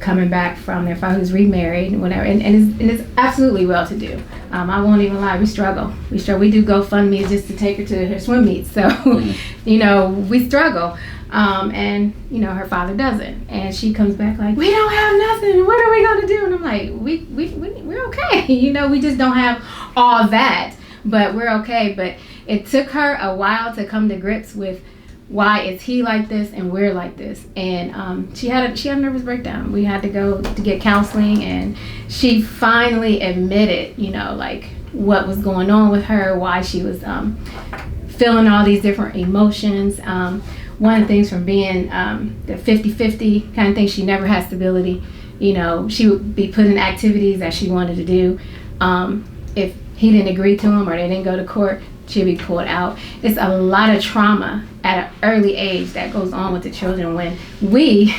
coming back from their father who's remarried and whatever, and it's absolutely well-to-do. I won't even lie, we struggle. We do GoFundMe just to take her to her swim meets. So, we struggle. And her father doesn't, and she comes back like, we don't have nothing, what are we going to do? And I'm like, we're okay. We just don't have all that, but we're okay. But it took her a while to come to grips with why is he like this and we're like this. And she had a nervous breakdown. We had to go to get counseling, and she finally admitted what was going on with her, why she was feeling all these different emotions. One of the things from being the 50-50 kind of thing, she never had stability. She would be put in activities that she wanted to do. If he didn't agree to them or they didn't go to court, she'd be pulled out. It's a lot of trauma at an early age that goes on with the children when we,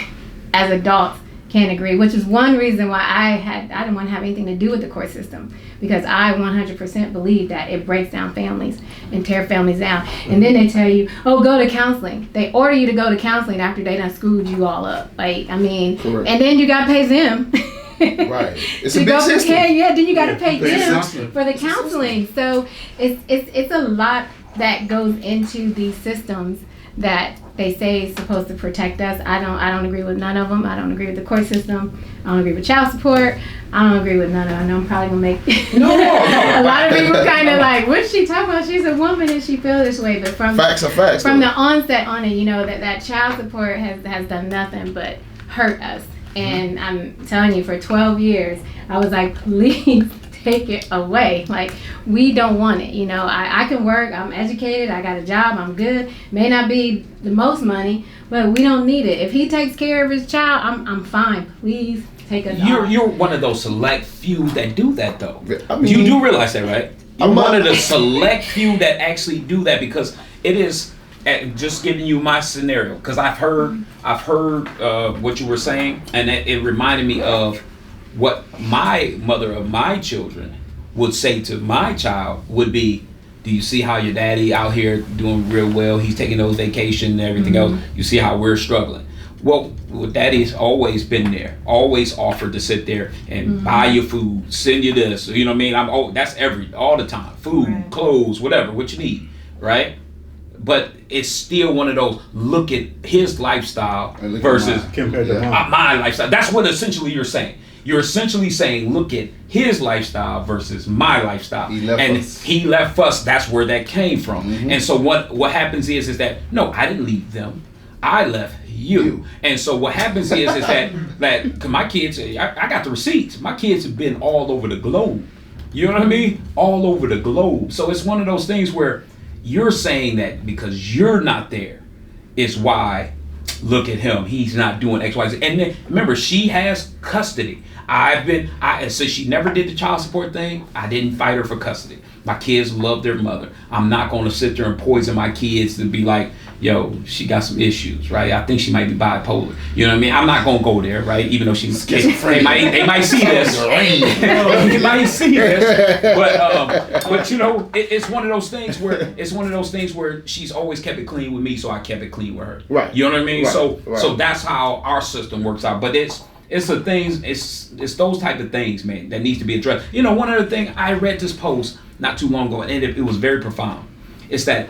as adults, can't agree, which is one reason why I didn't want to have anything to do with the court system, because I 100% believe that it breaks down families and tear families down. And then they tell you, oh, go to counseling. They order you to go to counseling after they done screwed you all up. Correct. And then you got to pay them. Right. It's a big system. Then you got to pay them for the counseling. So it's a lot that goes into these systems that they say is supposed to protect us. I don't agree with none of them. I don't agree with the court system. I don't agree with child support. I don't agree with none of them. I know I'm probably gonna make a lot of people kind of like, what's she talking about? She's a woman and she feels this way. But facts are facts. From the onset on it, that child support has done nothing but hurt us. And I'm telling you, for 12 years, I was like, please take it away. We don't want it. I can work, I'm educated, I got a job, I'm good. May not be the most money, but we don't need it. If he takes care of his child, I'm fine. Please take us off. You're one of those select few that do that, though. You do realize that, right? You're one of the select few that actually do that, because it is. Just giving you my scenario, because I've heard what you were saying, and it reminded me of what my mother of my children would say to my child would be, do you see how your daddy out here doing real well? He's taking those vacations and everything else. You see how we're struggling. Well, daddy's always been there, always offered to sit there and buy your food, send you this, you know what I mean? That's all the time. Food, right. Clothes, whatever, what you need, right? But it's still one of those, look at his lifestyle versus my lifestyle. That's what essentially you're saying. You're essentially saying, look at his lifestyle versus my lifestyle. He left us. That's where that came from. And so what happens is that, no, I didn't leave them. I left you. And so what happens is that cause my kids, I got the receipts. My kids have been all over the globe. You know what I mean? All over the globe. So it's one of those things where you're saying that because you're not there is why, look at him, he's not doing X, Y, Z. And then remember, she has custody. So she never did the child support thing. I didn't fight her for custody. My kids love their mother. I'm not going to sit there and poison my kids to be like, yo, she got some issues, right? I think she might be bipolar. You know what I mean? I'm not going to go there, right? Even though they might see this. They might see this. But you know, it's one of those things where she's always kept it clean with me, so I kept it clean with her. Right. You know what I mean? Right. So that's how our system works out. But it's the things, it's those type of things, man, that needs to be addressed. You know, one other thing, I read this post not too long ago, and it was very profound. It's that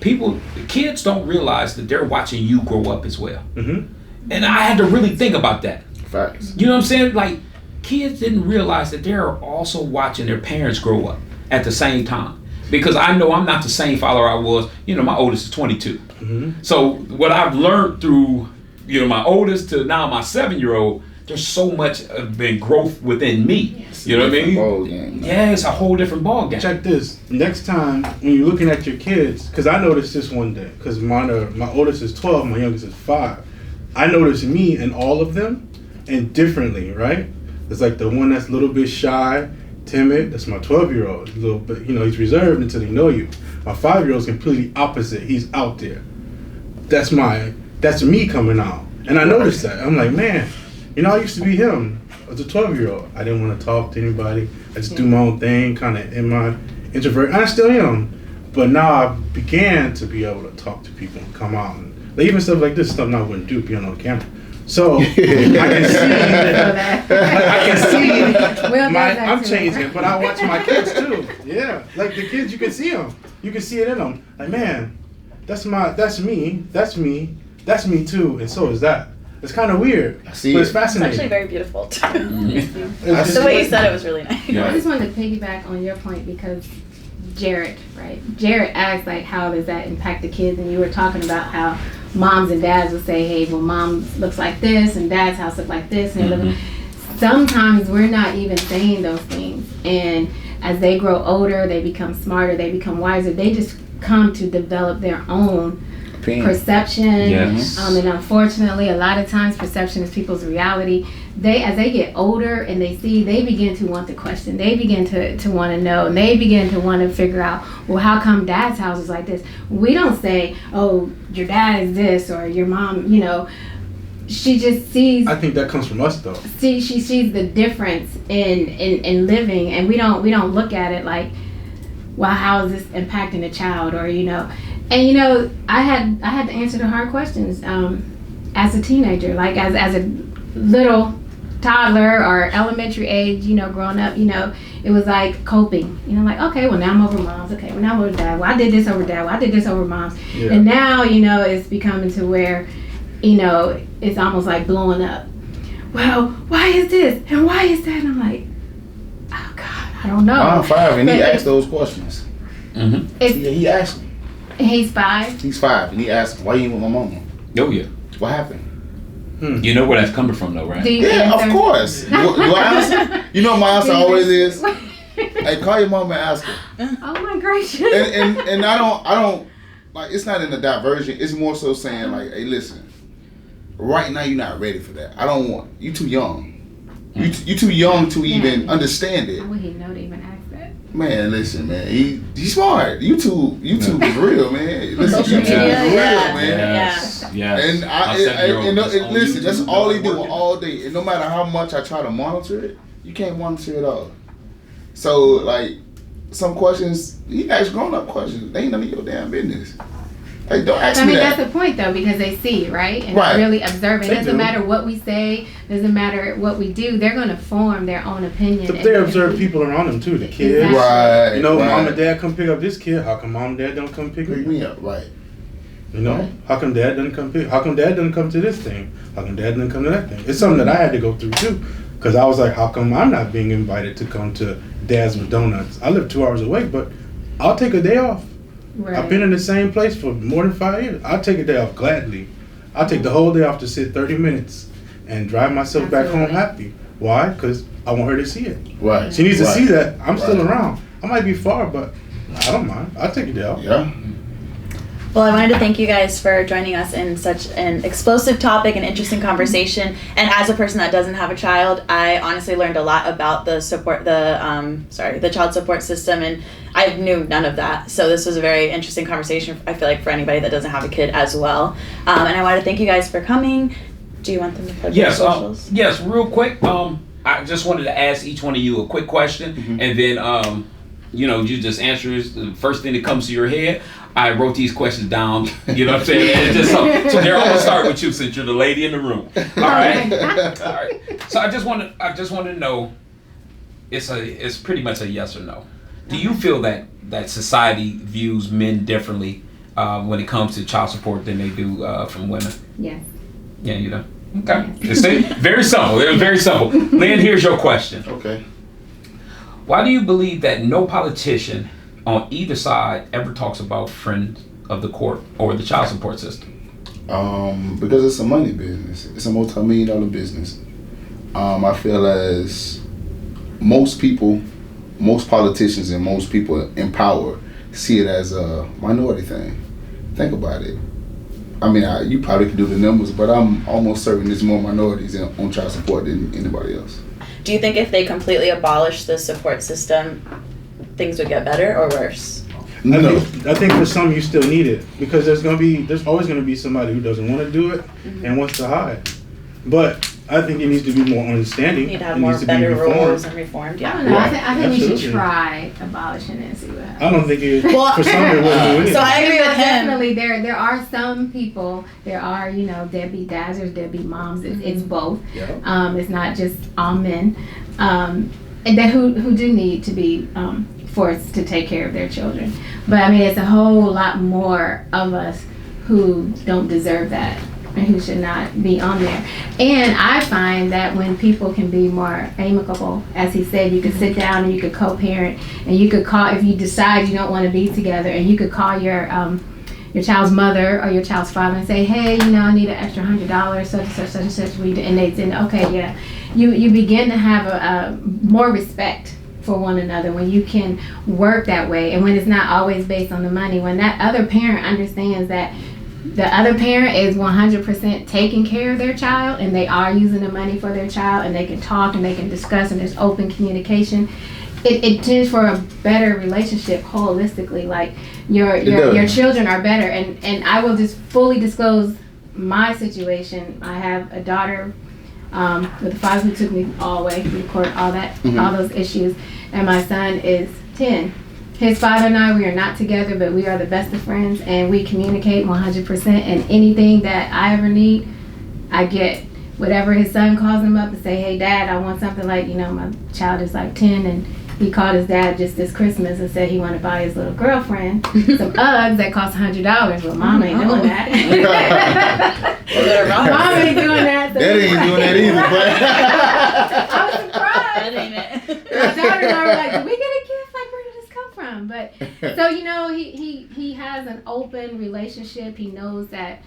kids don't realize that they're watching you grow up as well. Mm-hmm. And I had to really think about that. Facts. You know what I'm saying? Like, kids didn't realize that they're also watching their parents grow up at the same time. Because I know I'm not the same father I was. You know, my oldest is 22. Mm-hmm. So what I've learned through, you know, my oldest to now my 7-year-old, there's so much been growth within me. You know what I mean? Ball game, yeah, it's a whole different ball game. Check this. Next time when you're looking at your kids, because I noticed this one day, because my oldest is 12, my youngest is 5. I noticed me and all of them, and differently, right? It's like the one that's a little bit shy, timid. That's my 12-year-old. A little bit, you know, he's reserved until they know you. My 5-year-old is completely opposite. He's out there. That's me coming out, and I noticed that. I'm like, man. You know, I used to be him as a 12-year-old. I didn't want to talk to anybody. I just do my own thing, kind of in my introvert. And I still am. But now I began to be able to talk to people and come out. And even stuff like this, stuff I wouldn't do being on camera. So I can see I'm changing, but I watch my kids too. Yeah, like the kids, you can see them. You can see it in them. Like, man, that's me too, and so is that. It's kind of weird, but it's fascinating. It's actually very beautiful. The way you said it was really nice. I just wanted to piggyback on your point because Jared asked, like, how does that impact the kids? And you were talking about how moms and dads will say, hey, well, mom looks like this and dad's house looks like this. And sometimes we're not even saying those things. And as they grow older, they become smarter, they become wiser. They just come to develop their own perception. Yes. And unfortunately, a lot of times perception is people's reality. As they get older and they begin to want to question. They begin to want to know, and they begin to want to figure out, well, how come dad's house is like this? We don't say, oh, your dad is this, or your mom, you know. She just sees. I think that comes from us, though. She sees the difference in living, and we don't look at it like, well, how is this impacting a child, or, you know. And, you know, I had to answer the hard questions as a teenager, like as a little toddler or elementary age, you know, growing up, you know, it was like coping, you know, like, okay, well, now I'm over moms. Okay, well, now I'm over dad. Well, I did this over dad. Well, I did this over moms. Yeah. And now, you know, it's becoming to where, you know, it's almost like blowing up. Well, why is this? And why is that? And I'm like, oh, God, I don't know. I'm 5 and he asked those questions. Mm-hmm. He asked me. He's 5? He's 5, and he asked, why you with my mama? Oh, yeah. What happened? You know where that's coming from, though, right? Yeah, of course. Do I answer? You know my answer always is, hey, call your mom and ask her. Oh, my gracious. And I don't, like, it's not in a diversion. It's more so saying, like, hey, listen, right now you're not ready for that. I don't want, you too young. You too young to even understand it. How would he know to even ask that? Man, listen, man. He's smart. YouTube is real, man. Listen, Social YouTube media, is real, yeah. man. Yes. And listen, that's all they do all day. And no matter how much I try to monitor it, you can't monitor it all. So, like, some questions, he asks grown-up questions. They ain't none of your damn business. Like, don't ask me that. That's the point, though, because they see, right? And right. They're really observing. It doesn't do. matter what we say. Doesn't matter what we do. They're going to form their own opinion. But they observe people around them, too. The kids. Exactly. Right. You know, right. mom and dad come pick up this kid. How come mom and dad don't come pick me up? Right. You know, right. How come dad doesn't come to this thing? How come dad doesn't come to that thing? It's something that I had to go through, too. Because I was like, how come I'm not being invited to come to Dad's with Donuts? I live 2 hours away, but I'll take a day off. Right. I've been in the same place for more than 5 years. I'll take a day off gladly. I'll take the whole day off to sit 30 minutes and drive myself back home happy. Why? Because I want her to see it. Right. She needs to see that I'm still around. I might be far, but I don't mind. I'll take a day off. Yeah. Well, I wanted to thank you guys for joining us in such an explosive topic and interesting conversation. And as a person that doesn't have a child, I honestly learned a lot about the child support system, and I knew none of that. So this was a very interesting conversation, I feel like, for anybody that doesn't have a kid as well. And I want to thank you guys for coming. Do you want them to plug their socials? Yes, real quick. I just wanted to ask each one of you a quick question, and then you just answer the first thing that comes to your head. I wrote these questions down, you know what I'm saying? And just so Daryl, I'm gonna start with you since you're the lady in the room. All right. All right. So I just want to know, it's pretty much a yes or no. Do you feel that society views men differently when it comes to child support than they do from women? Yes. Yeah, you know. Okay. Yes. Very simple. It was very simple. Lynn, here's your question. Okay. Why do you believe that no politician on either side ever talks about friends of the court or the child support system? Because it's a money business. It's a multi-million-dollar business. I feel as most politicians and most people in power see it as a minority thing. Think about it. I mean, you probably can do the numbers, but I'm almost certain there's more minorities on child support than anybody else. Do you think if they completely abolish the support system, things would get better or worse? No. I think for some you still need it, because there's always gonna be somebody who doesn't want to do it and wants to hide. But I think it needs to be more understanding. You need to have more better rules and reformed. Yeah. I don't know. Right. I think we should Absolutely. try abolishing it and see what happens. I don't think it. Well, For some, it wouldn't do anything. So I agree with him. Definitely, there are some people. There are deadbeat dads, there's deadbeat moms. It's both. Yeah. It's not just all men, and that who do need to be forced to take care of their children. But I mean, it's a whole lot more of us who don't deserve that and who should not be on there. And I find that when people can be more amicable, as he said, you could sit down and you could co-parent, and you could call, if you decide you don't want to be together, and you could call your child's mother or your child's father and say, hey, I need an extra $100, such and such, and they say, okay, yeah. You begin to have a more respect for one another when you can work that way, and when it's not always based on the money. When that other parent understands that the other parent is 100% taking care of their child, and they are using the money for their child, and they can talk and they can discuss, and there's open communication, it tends for a better relationship holistically. Like your children are better. And I will just fully disclose my situation. I have a daughter with a father who took me all the way to court, all those issues, and my son is 10. His father and I, we are not together, but we are the best of friends, and we communicate 100%, and anything that I ever need, I get. Whatever his son calls him up and say, hey dad, I want something, like, my child is like 10, and he called his dad just this Christmas and said he wanted to buy his little girlfriend some Uggs that cost $100. Well, mom ain't doing that. Mom ain't doing that. Dad ain't doing that either, but I was surprised. That ain't it. My daughter and I were like, did we get a gift? Like, where did this come from? But so he has an open relationship. He knows that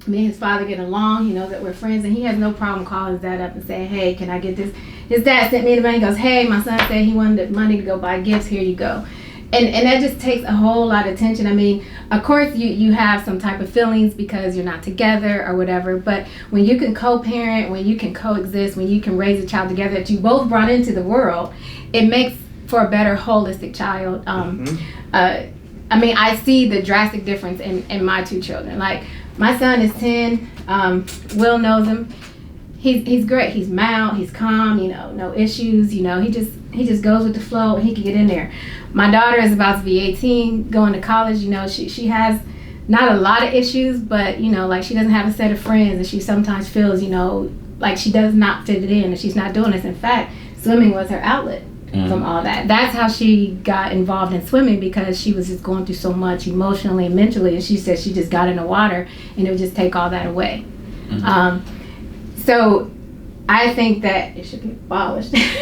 me and his father get along. He knows that we're friends, and he has no problem calling his dad up and saying, hey, can I get this? His dad sent me the money. He goes, hey, my son said he wanted the money to go buy gifts. Here you go. And that just takes a whole lot of attention. I mean, of course, you have some type of feelings because you're not together or whatever, but when you can co-parent, when you can coexist, when you can raise a child together that you both brought into the world, it makes for a better holistic child. I mean, I see the drastic difference in my two children. Like, my son is 10, Will knows him. He's great. He's mild, he's calm, no issues, he just goes with the flow, and he can get in there. My daughter is about to be 18, going to college. She has not a lot of issues, but like, she doesn't have a set of friends, and she sometimes feels like she does not fit it in, and she's not doing this. In fact, swimming was her outlet from all that. That's how she got involved in swimming, because she was just going through so much emotionally and mentally, and she said she just got in the water and it would just take all that away. So I think that it should be abolished because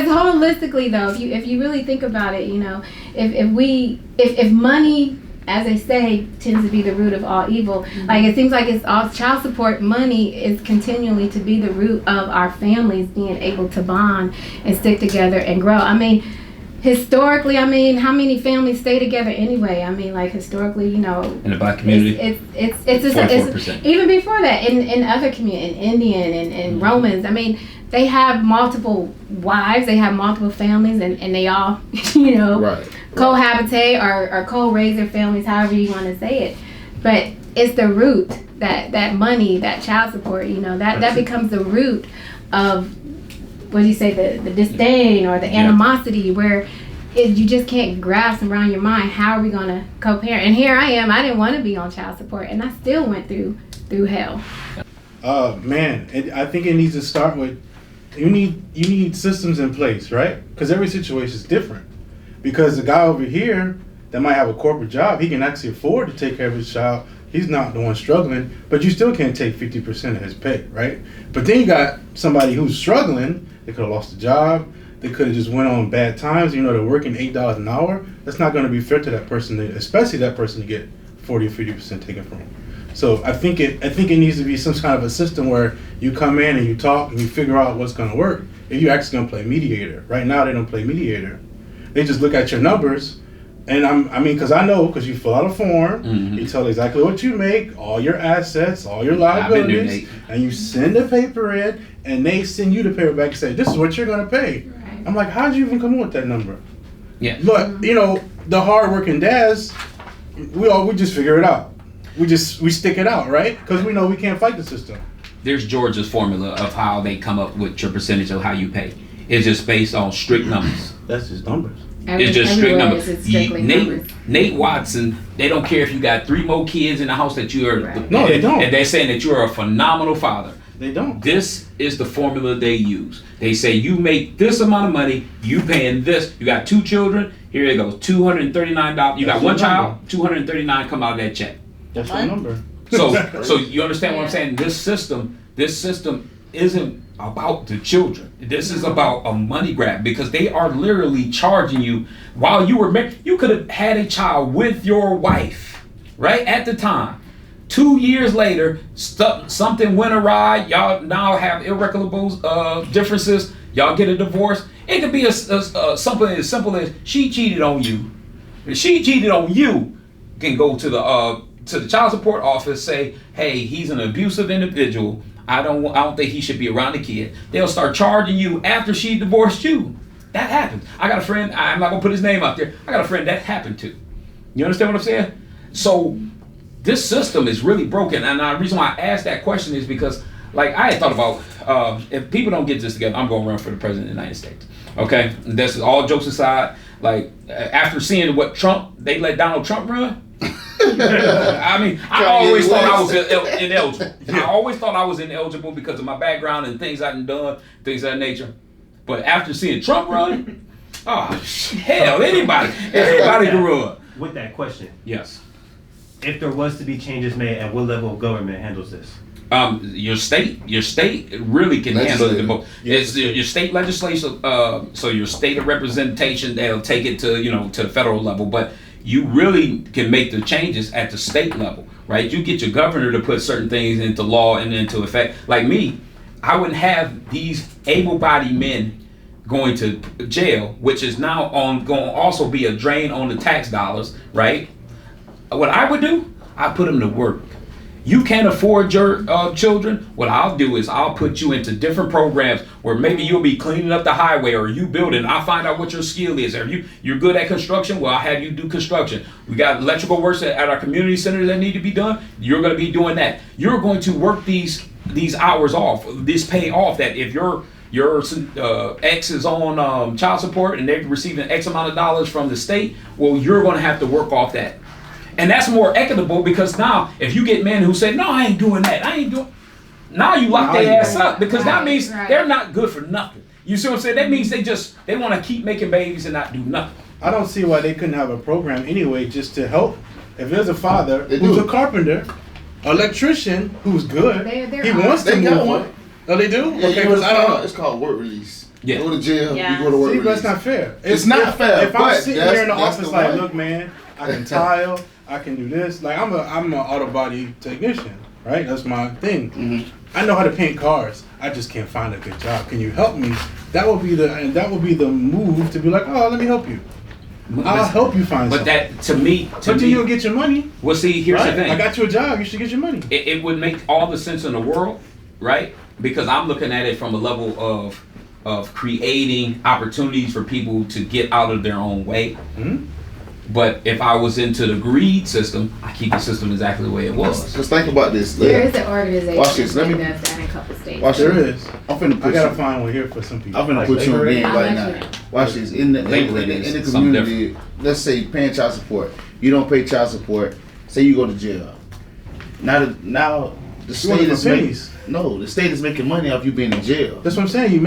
holistically, though, if you really think about it, if money, as they say, tends to be the root of all evil. Like, it seems like it's all child support money is continually to be the root of our families being able to bond and stick together and grow. I mean, historically, I mean, how many families stay together anyway? I mean, like historically, you know, In the black community, it's 44%. even before that in other communities, in Indian and Romans. I mean, they have multiple wives, they have multiple families, and they all, you know, cohabitate or co-raise their families, however you want to say it. But it's the root that money, that child support, you know, that becomes the root of, what do you say, the disdain or the animosity, where you just can't grasp around your mind, how are we going to co-parent? And here I am, I didn't want to be on child support, and I still went through hell. Man, I think it needs to start with, you need systems in place, right? Because every situation is different. Because the guy over here that might have a corporate job, he can actually afford to take care of his child. He's not the one struggling, but you still can't take 50% of his pay, right? But then you got somebody who's struggling. They could have lost a job. They could have just went on bad times. You know, they're working $8 an hour. That's not going to be fair to that person, especially that person to get 40 or 50% taken from them. So I think it needs to be some kind of a system where you come in and you talk and you figure out what's going to work. If you're actually going to play mediator. Right now they don't play mediator. They just look at your numbers. And because you fill out a form, you tell exactly what you make, all your assets, all your liabilities, and you send the paper in, and they send you the paper back and say, this is what you're going to pay. Right. I'm like, how'd you even come up with that number? Yeah. But, you know, the hard-working dads, we just figure it out. We stick it out, right? Because we know we can't fight the system. There's Georgia's formula of how they come up with your percentage of how you pay. It's just based on strict numbers. That's just numbers. It's just strict numbers. It's numbers. Nate Watson, they don't care if you got 3 more kids in the house that you are. Right. No, they don't. And they're saying that you're a phenomenal father. They don't. This is the formula they use. They say you make this amount of money, you paying this. You got 2 children, here it goes, $239. You got 1 child, $239 come out of that check. That's your number. So you understand what I'm saying? This system isn't about the children. This is about a money grab, because they are literally charging you while you were married. You could have had a child with your wife, right, at the time. 2 years later, something went awry. Y'all now have irreconcilable differences. Y'all get a divorce. It could be something as simple as she cheated on you. If she cheated on you, can go to the child support office, say, hey, he's an abusive individual. I don't think he should be around the kid. They'll start charging you after she divorced you. That happens. I got a friend, I'm not gonna put his name out there. I got a friend that happened to. You understand what I'm saying? So this system is really broken. And the reason why I asked that question is because, like, I had thought about, if people don't get this together, I'm gonna run for the president of the United States. Okay? And that's all jokes aside. Like, after seeing what they let Donald Trump run, I mean, I always thought I was ineligible. I always thought I was ineligible because of my background and things I've done, things of that nature. But after seeing Trump run, oh, hell, anybody can run. With that question, yes. If there was to be changes made, at what level of government handles this? Your state really can handle it the most. It's your state legislation, so your state of representation, they'll take it to the federal level, but you really can make the changes at the state level, right? You get your governor to put certain things into law and into effect. Like me, I wouldn't have these able-bodied men going to jail, which is now going to also be a drain on the tax dollars, right? What I would do, I put them to work. You can't afford your children. What I'll do is I'll put you into different programs where maybe you'll be cleaning up the highway, or you building. I'll find out what your skill is. Are you're good at construction? Well, I'll have you do construction. We got electrical works at our community centers that need to be done. You're going to be doing that. You're going to work these hours off, this pay off. That if your ex is on child support and they're receiving X amount of dollars from the state, well, you're going to have to work off that. And that's more equitable, because now if you get men who say, no, I ain't doing that, now you lock their ass up, because that means they're not good for nothing. You see what I'm saying? That means they want to keep making babies and not do nothing. I don't see why they couldn't have a program anyway just to help. If there's a father who's a carpenter, electrician who's good, he wants to move on. Oh, they do? Yeah, okay, I don't know. It's called work release. Yeah. You go to jail, Yeah. you go to work See, release. that's not fair. It's not fair. If I'm sitting here in the that's office the like, one. look, man, I can tile, I can do this. Like, I'm an auto body technician, right? That's my thing. Mm-hmm. I know how to paint cars. I just can't find a good job. Can you help me? That would be the move to be like, oh, let me help you. I'll help you find But something. that, to me, But you don't get your money. well, see, here's Right? the thing. I got you a job. You should get your money. It would make all the sense in the world, right? Because I'm looking at it from a level of creating opportunities for people to get out of their own way. Mhm. But if I was into the greed system, I keep the system exactly the way it was. Just think about this. There is an organization Watch this, let that me- does that in a couple states. Watch There this. is. I'm finna I put gotta you. find one here for some people. I'm finna Like put you on labor game I'll right let you now. know. Watch this. In the Labor in the is something community, let's say paying child support. You don't pay child support. Say you go to jail. Now the You state want it is for making pennies. no. The state is making money off you being in jail. That's what I'm saying. You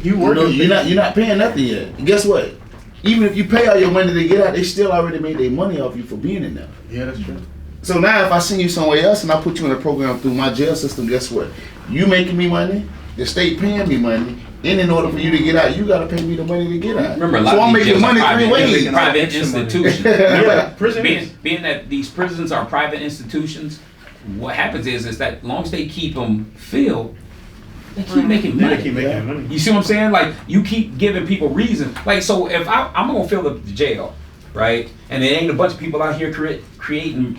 You work. know, you're not paying nothing yet. And guess what? Even if you pay all your money to get out, they still already made their money off you for being in there. Yeah, that's true. So now if I send you somewhere else and I put you in a program through my jail system, guess what? You making me money, the state paying me money, and in order for you to get out, you gotta pay me the money to get out. Remember, a lot so I'm of these making jails are money three ways. making private extra money. institutions. Yeah, Remember, prison is. being that these prisons are private institutions, what happens is that long as they keep them filled, they keep making Yeah, money. they keep making money. You see what I'm saying? Like, you keep giving people reason. Like, so if I'm gonna fill up the jail, right? And there ain't a bunch of people out here creating,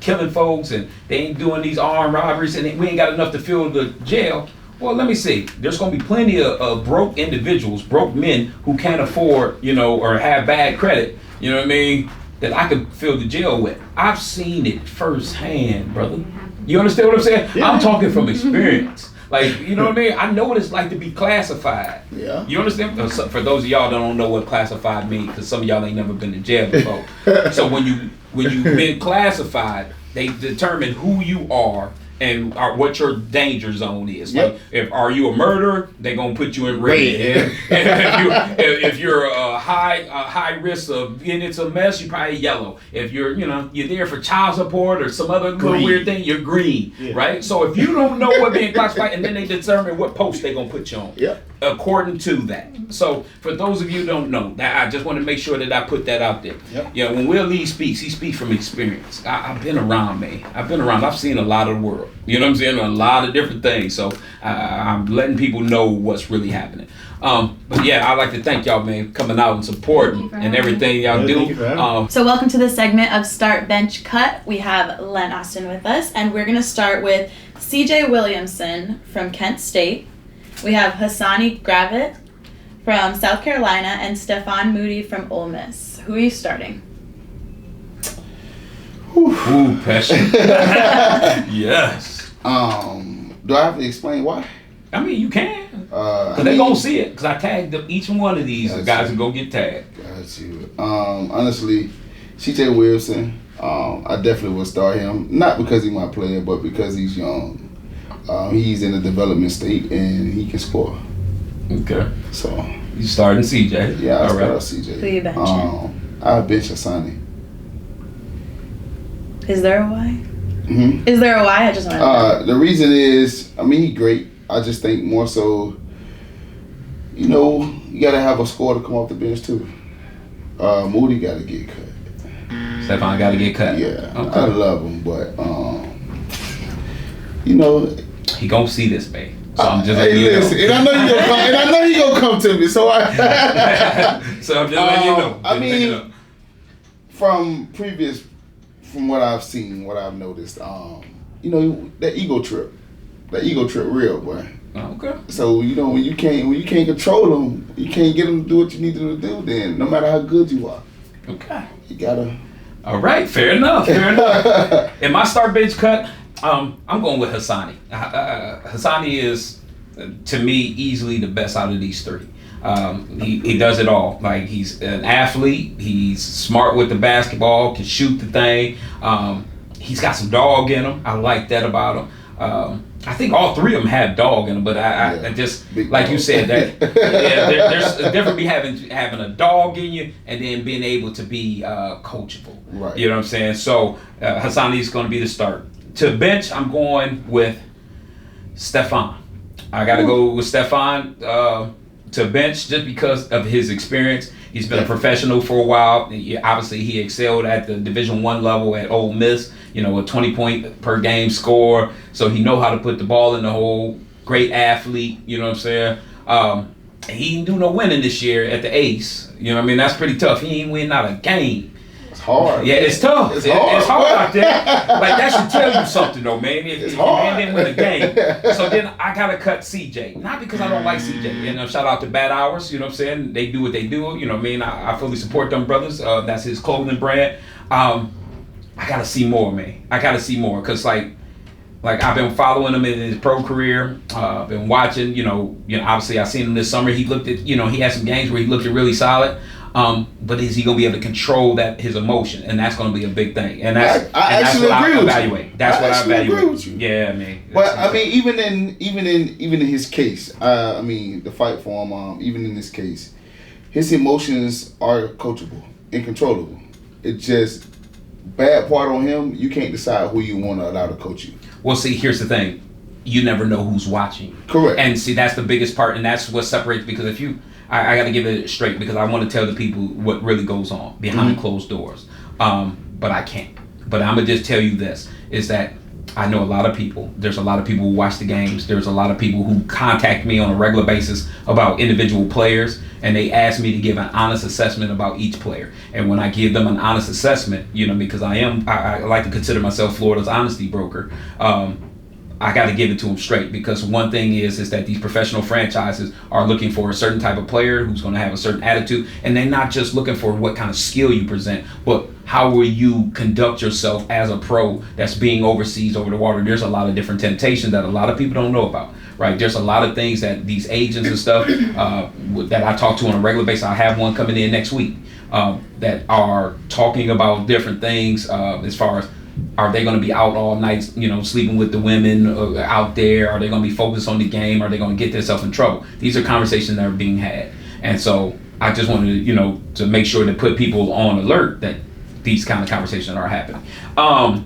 killing folks, and they ain't doing these armed robberies, and we ain't got enough to fill the jail. Well, let me see. There's gonna be plenty of broke individuals, broke men who can't afford, or have bad credit. You know what I mean? That I could fill the jail with. I've seen it firsthand, brother. You understand what I'm saying? Yeah. I'm talking from experience. Like, you know what I mean? I know what it's like to be classified. Yeah. You understand? For those of y'all that don't know what classified means, because some of y'all ain't never been to jail before. So when you've been classified, they determine who you are and what your danger zone is. Yep. Like, if are you a murderer, they gonna put you in red. Red. if you're a high risk of getting into a mess, you probably yellow. If you're there for child support or some other little Green. weird thing, you're green, Yeah. right? So if you don't know what being classified, and then they determine what post they gonna put you on. Yep. According to that. So for those of you who don't know, that I just want to make sure that I put that out there. Yep. Yeah, when Will Lee speaks, he speaks from experience. I've been around, man. I've seen a lot of the world. You know what I'm saying? A lot of different things. So I'm letting people know what's really happening. But yeah, I'd like to thank y'all, man, coming out and supporting for and having everything y'all Yeah, do. thank you for having So welcome to the segment of Start Bench Cut. We have Len Austin with us, and we're going to start with CJ Williamson from Kent State. We have Hassani Gravett from South Carolina and Stefan Moody from Ole Miss. Who are you starting? Ooh, passion. Yes. Do I have to explain why? I mean, you can. I Cause they mean- gonna see it. Cause I tagged them, each one of these Gotcha. guys will go get tagged. Got you. Honestly, CJ Wilson, I definitely would start him. Not because he's my player, but because he's young. He's in the development state and he can score. Okay. So You starting CJ? yeah, I'll All start right. out CJ. Who you benching? I'll bench Hassani. Is there a why? hmm Is there a why? I just want to know. The reason is, he's great. I just think more so, you gotta have a score to come off the bench too. Moody gotta get cut. Stefan got to get cut. Yeah, I Okay. love him, but He gonna see this, babe. So I'm just hey, letting you know. listen, and I know he gonna come to me. So I, So I'm just letting you know. I Just mean, let you know. from what I've seen, what I've noticed, that ego trip real, boy. Okay. So when you can't control them, you can't get them to do what you need them to do. Then no matter how good you are, Okay. you gotta. All right. Fair enough. Fair enough. In my start bench cut, I'm going with Hassani. Hassani is, to me, easily the best out of these three. He does it all. Like, he's an athlete. He's smart with the basketball. Can shoot the thing. He's got some dog in him. I like that about him. I think all three of them have dog in them, but I just, Big like dog. you said, that there's a difference between having a dog in you and then being able to be coachable. Right. You know what I'm saying? So Hassani is going to be the start. To bench, I'm going with Stefan. I got to go with Stefan to bench just because of his experience. He's been a professional for a while. Obviously, he excelled at the Division I level at Ole Miss. A 20-point per game score. So he know how to put the ball in the hole. Great athlete. You know what I'm saying? He didn't do no winning this year at the Ace. You know what I mean? That's pretty tough. He ain't win not a game. It's hard. Yeah, it's tough. It's hard. It's hard out there. Like, that should tell you something, though, man. If man didn't win a game. So then I got to cut CJ. Not because I don't like CJ. Shout out to Bad Hours. You know what I'm saying? They do what they do. You know what I mean? I fully support them brothers. That's his clothing brand. I got to see more, man. I got to see more. Because, like I've been following him in his pro career. I've been watching, obviously I seen him this summer. He looked at, he had some games where he looked really solid. But is he going to be able to control his emotion? And that's going to be a big thing. And that's what I evaluate. That's what I evaluate. Agree with you. Yeah, man. But I mean, even in his case, the fight for him, even in this case, his emotions are coachable and controllable. It's just bad part on him. You can't decide who you want to allow to coach you. Well, see, here's the thing. You never know who's watching. Correct. And see, that's the biggest part, and that's what separates, because if you, I got to give it straight, because I want to tell the people what really goes on behind closed doors. But I can't. But I'm going to just tell you this, is that I know a lot of people. There's a lot of people who watch the games. There's a lot of people who contact me on a regular basis about individual players, and they ask me to give an honest assessment about each player. And when I give them an honest assessment, because I like to consider myself Florida's honesty broker, I got to give it to them straight, because one thing is that these professional franchises are looking for a certain type of player who's going to have a certain attitude, and they're not just looking for what kind of skill you present, but how will you conduct yourself as a pro that's being overseas over the water. There's a lot of different temptations that a lot of people don't know about, right? There's a lot of things that these agents and stuff that I talk to on a regular basis. I have one coming in next week that are talking about different things as far as, are they going to be out all night, sleeping with the women out there? Are they going to be focused on the game? Are they going to get themselves in trouble? These are conversations that are being had. And so I just wanted to make sure to put people on alert that these kind of conversations are happening. All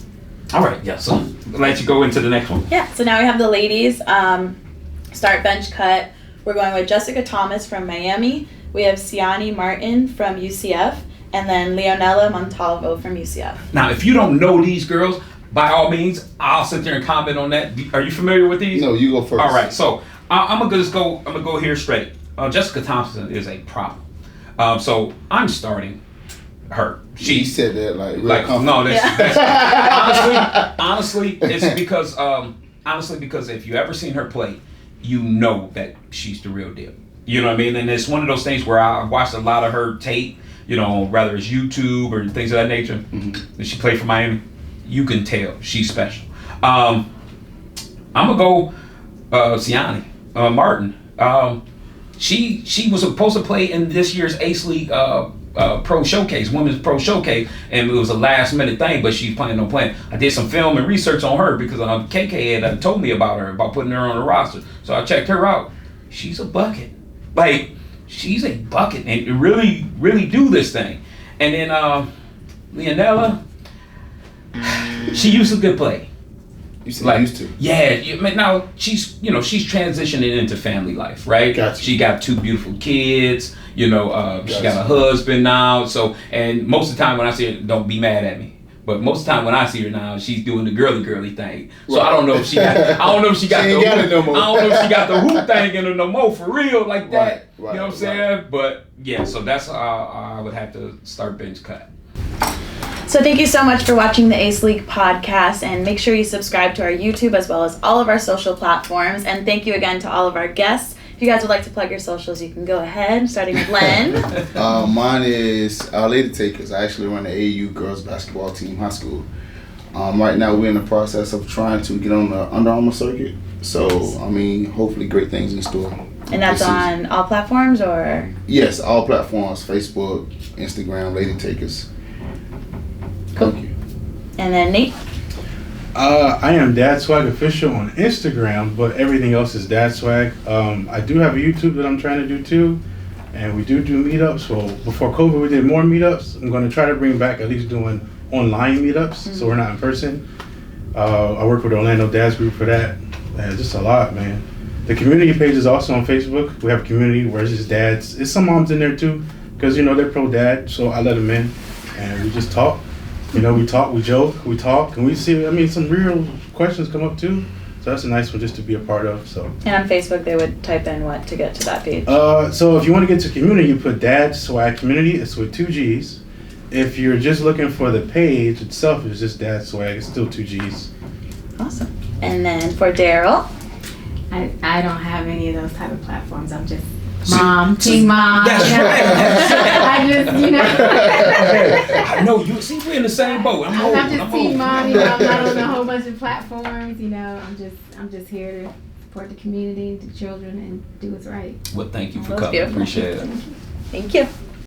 right, yeah, so I'll let you go into the next one. Yeah, so now we have the ladies start bench cut. We're going with Jessica Thomas from Miami. We have Siani Martin from UCF. And then Leonela Montalvo from UCF. Now, if you don't know these girls, by all means, I'll sit there and comment on that. Are you familiar with these? No, you go first. All right, so I'm gonna go here straight. Jessica Thompson is a problem. So I'm starting her. She said that like no, that's honestly, it's because if you ever seen her play, you know that she's the real deal. You know what I mean? And it's one of those things where I watched a lot of her tape. Whether it's YouTube or things of that nature. Mm-hmm. She played for Miami. You can tell she's special. I'm gonna go Siani Martin. She was supposed to play in this year's Ace League Pro Showcase, Women's Pro Showcase, and it was a last minute thing, but she's planning on playing. I did some film and research on her because KK had told me about her, about putting her on the roster. So I checked her out. She's a bucket. She's a bucket and really, really do this thing. And then Leonela, she used to good play. You said used to? Yeah. Now she's transitioning into family life, right? Gotcha. She got 2 beautiful kids. She got a husband now. So, and most of the time when I see her, don't be mad at me. But most of the time when I see her now, she's doing the girly thing. So right. I don't know if she got the hoop thing in her no more for real like that. Right, you know what I'm saying? But yeah, so that's how I would have to start bench cut. So thank you so much for watching the Ace League podcast, and make sure you subscribe to our YouTube as well as all of our social platforms. And thank you again to all of our guests. If you guys would like to plug your socials, you can go ahead, starting with Len. Mine is Lady Takers. I actually run the AAU girls basketball team, high school. Right now we're in the process of trying to get on the Under Armour circuit. So, hopefully great things in store. And that's on all platforms, or? Yes, all platforms, Facebook, Instagram, Lady Takers. Cool. Thank you. And then Nate? I am Dad Swag Official on Instagram, but everything else is Dad Swag. I do have a YouTube that I'm trying to do too, and we do meetups. Well, before COVID, we did more meetups. I'm going to try to bring back at least doing online meetups, so we're not in person. I work with the Orlando Dads Group for that. Man, just a lot, man. The community page is also on Facebook. We have a community where it's just dads. It's some moms in there too, because they're pro dad, so I let them in, and we just talk. We talk, we joke, we talk, and we see. I mean, some real questions come up too. So that's a nice one just to be a part of. So. And on Facebook, they would type in what to get to that page? So if you want to get to community, you put Dad Swag Community. It's with 2 G's. If you're just looking for the page itself, it's just Dad Swag. It's still 2 G's. Awesome. And then for Daryl, I don't have any of those type of platforms. I'm just mom, team mom. That's right. I just, I know you. See, we're in the same boat. I'm old. I'm just team mom. I'm not on a whole bunch of platforms. I'm just here to support the community, the children, and do what's right. Well, thank you for That was coming. beautiful. Appreciate it. Thank you.